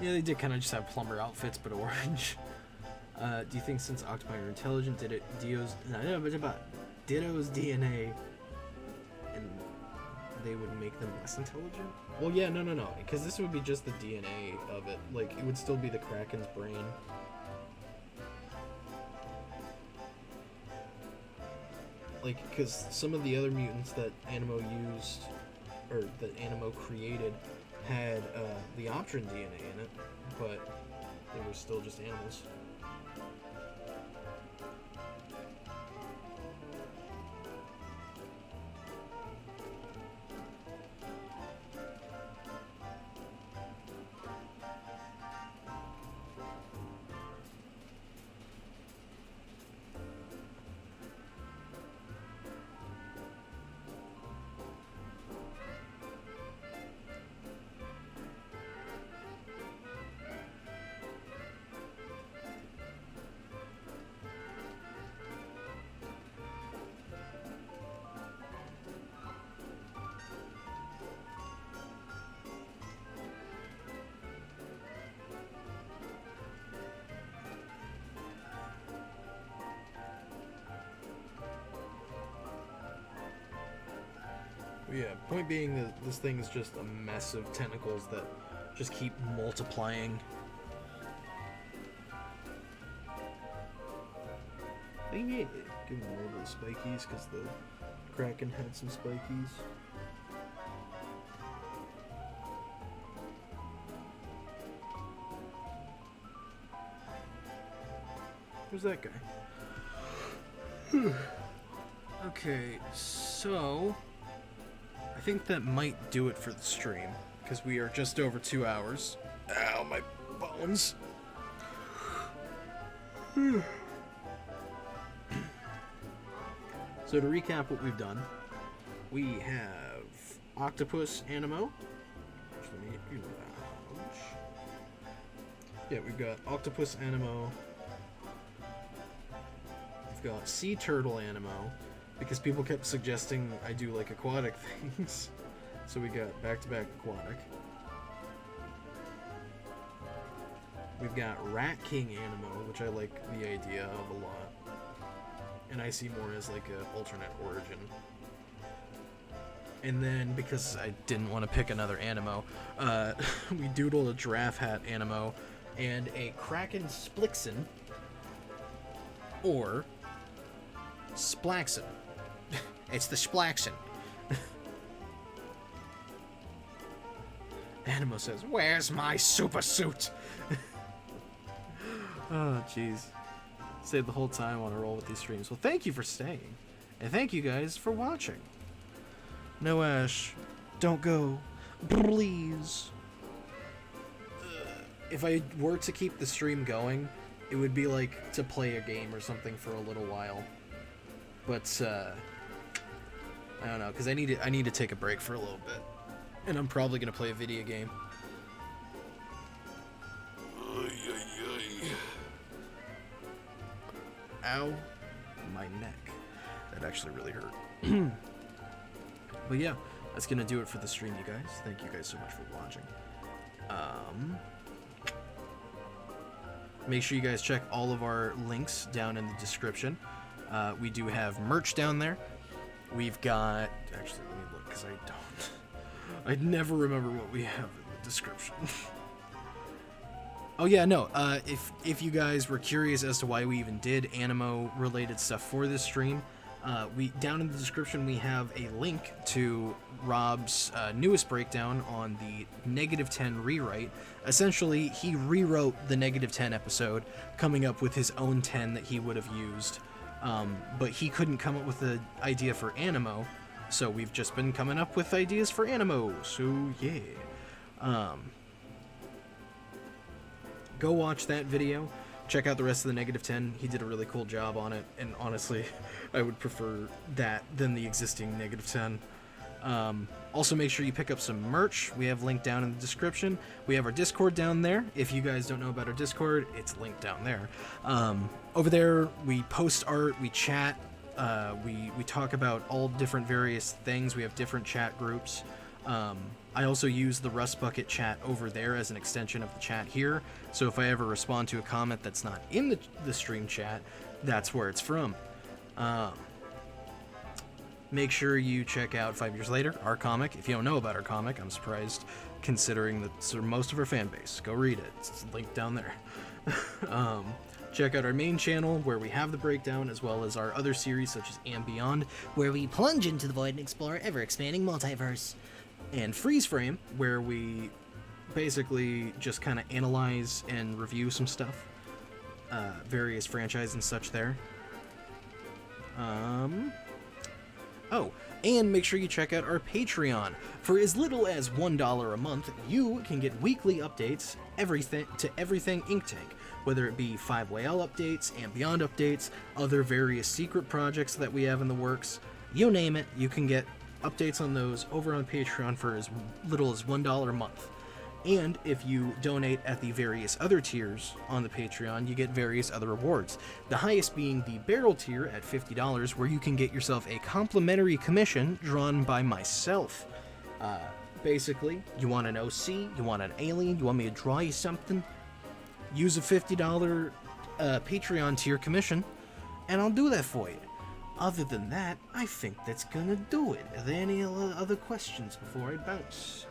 Yeah, they did kind of just have plumber outfits, but orange. Do you think since octopi are intelligent, Ditto's DNA, and they would make them less intelligent? Well, yeah, no, because this would be just the DNA of it. Like, it would still be the Kraken's brain. Like, because some of the other mutants that Animo used, or that Animo created, had the Optron DNA in it, but they were still just animals. Yeah, point being that this thing is just a mess of tentacles that just keep multiplying. They made it. Give him a little bit of spikies because the Kraken had some spikies. Who's that guy? Okay, so I think that might do it for the stream, because we are just over 2 hours. Ow, my bones. So to recap what we've done, we have Octopus Animo. Yeah, we've got Octopus Animo. We've got Sea Turtle Animo, because people kept suggesting I do like aquatic things. So we got back-to-back aquatic. We've got Rat King Animo, which I like the idea of a lot. And I see more as like an alternate origin. And then, because I didn't want to pick another Animo, we doodled a Giraffe Hat Animo and a Kraken Splixen, or Splaxen. It's the Splaxen. Animo says, "Where's my super suit?" Oh, jeez. Stayed the whole time on a roll with these streams. Well, thank you for staying. And thank you guys for watching. No, Ash. Don't go. Please. If I were to keep the stream going, it would be like to play a game or something for a little while. But, I don't know, because I need to take a break for a little bit. And I'm probably going to play a video game. Ow, my neck. That actually really hurt. But yeah, that's gonna do it for the stream, you guys. Thank you guys so much for watching. Make sure you guys check all of our links down in the description. We do have merch down there. We've got... Actually, let me look, because I don't... I'd never remember what we have in the description. Oh yeah, no, if you guys were curious as to why we even did Animo-related stuff for this stream, down in the description we have a link to Rob's newest breakdown on the -10 rewrite. Essentially, he rewrote the -10 episode, coming up with his own 10 that he would have used, but he couldn't come up with an idea for Animo, so we've just been coming up with ideas for Animo, so yeah. Go watch that video. Check out the rest of the -10. He did a really cool job on it, and honestly, I would prefer that than the existing -10. Also, make sure you pick up some merch. We have linked down in the description. We have our Discord down there. If you guys don't know about our Discord, it's linked down there. Over there, we post art, we chat, we talk about all different various things. We have different chat groups. I also use the Rust Bucket chat over there as an extension of the chat here, so if I ever respond to a comment that's not in the stream chat, that's where it's from. Make sure you check out 5 Years Later, our comic. If you don't know about our comic, I'm surprised, considering that's most of our fan base. Go read it. It's linked down there. Check out our main channel, where we have the breakdown, as well as our other series, such as And Beyond, where we plunge into the void and explore ever-expanding multiverse. And Freeze Frame, where we basically just kind of analyze and review some stuff. Various franchises and such there. Oh, and make sure you check out our Patreon. For as little as $1 a month, you can get weekly updates to everything Ink Tank, whether it be 5YL updates, and Beyond updates, other various secret projects that we have in the works. You name it, you can get updates on those over on Patreon for as little as $1 a month. And if you donate at the various other tiers on the Patreon, you get various other rewards. The highest being the barrel tier at $50, where you can get yourself a complimentary commission drawn by myself. Basically, you want an OC, you want an alien, you want me to draw you something, use a $50 Patreon tier commission, and I'll do that for you. Other than that, I think that's gonna do it. Are there any other questions before I bounce?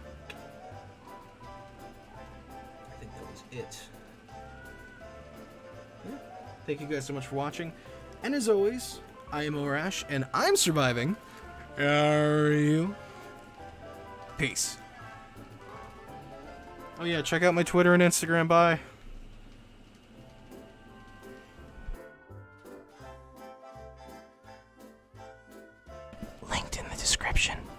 I think that was it. Yeah. Thank you guys so much for watching. And as always, I am Orash, and I'm surviving. Are you? Peace. Oh yeah, check out my Twitter and Instagram. Bye. description.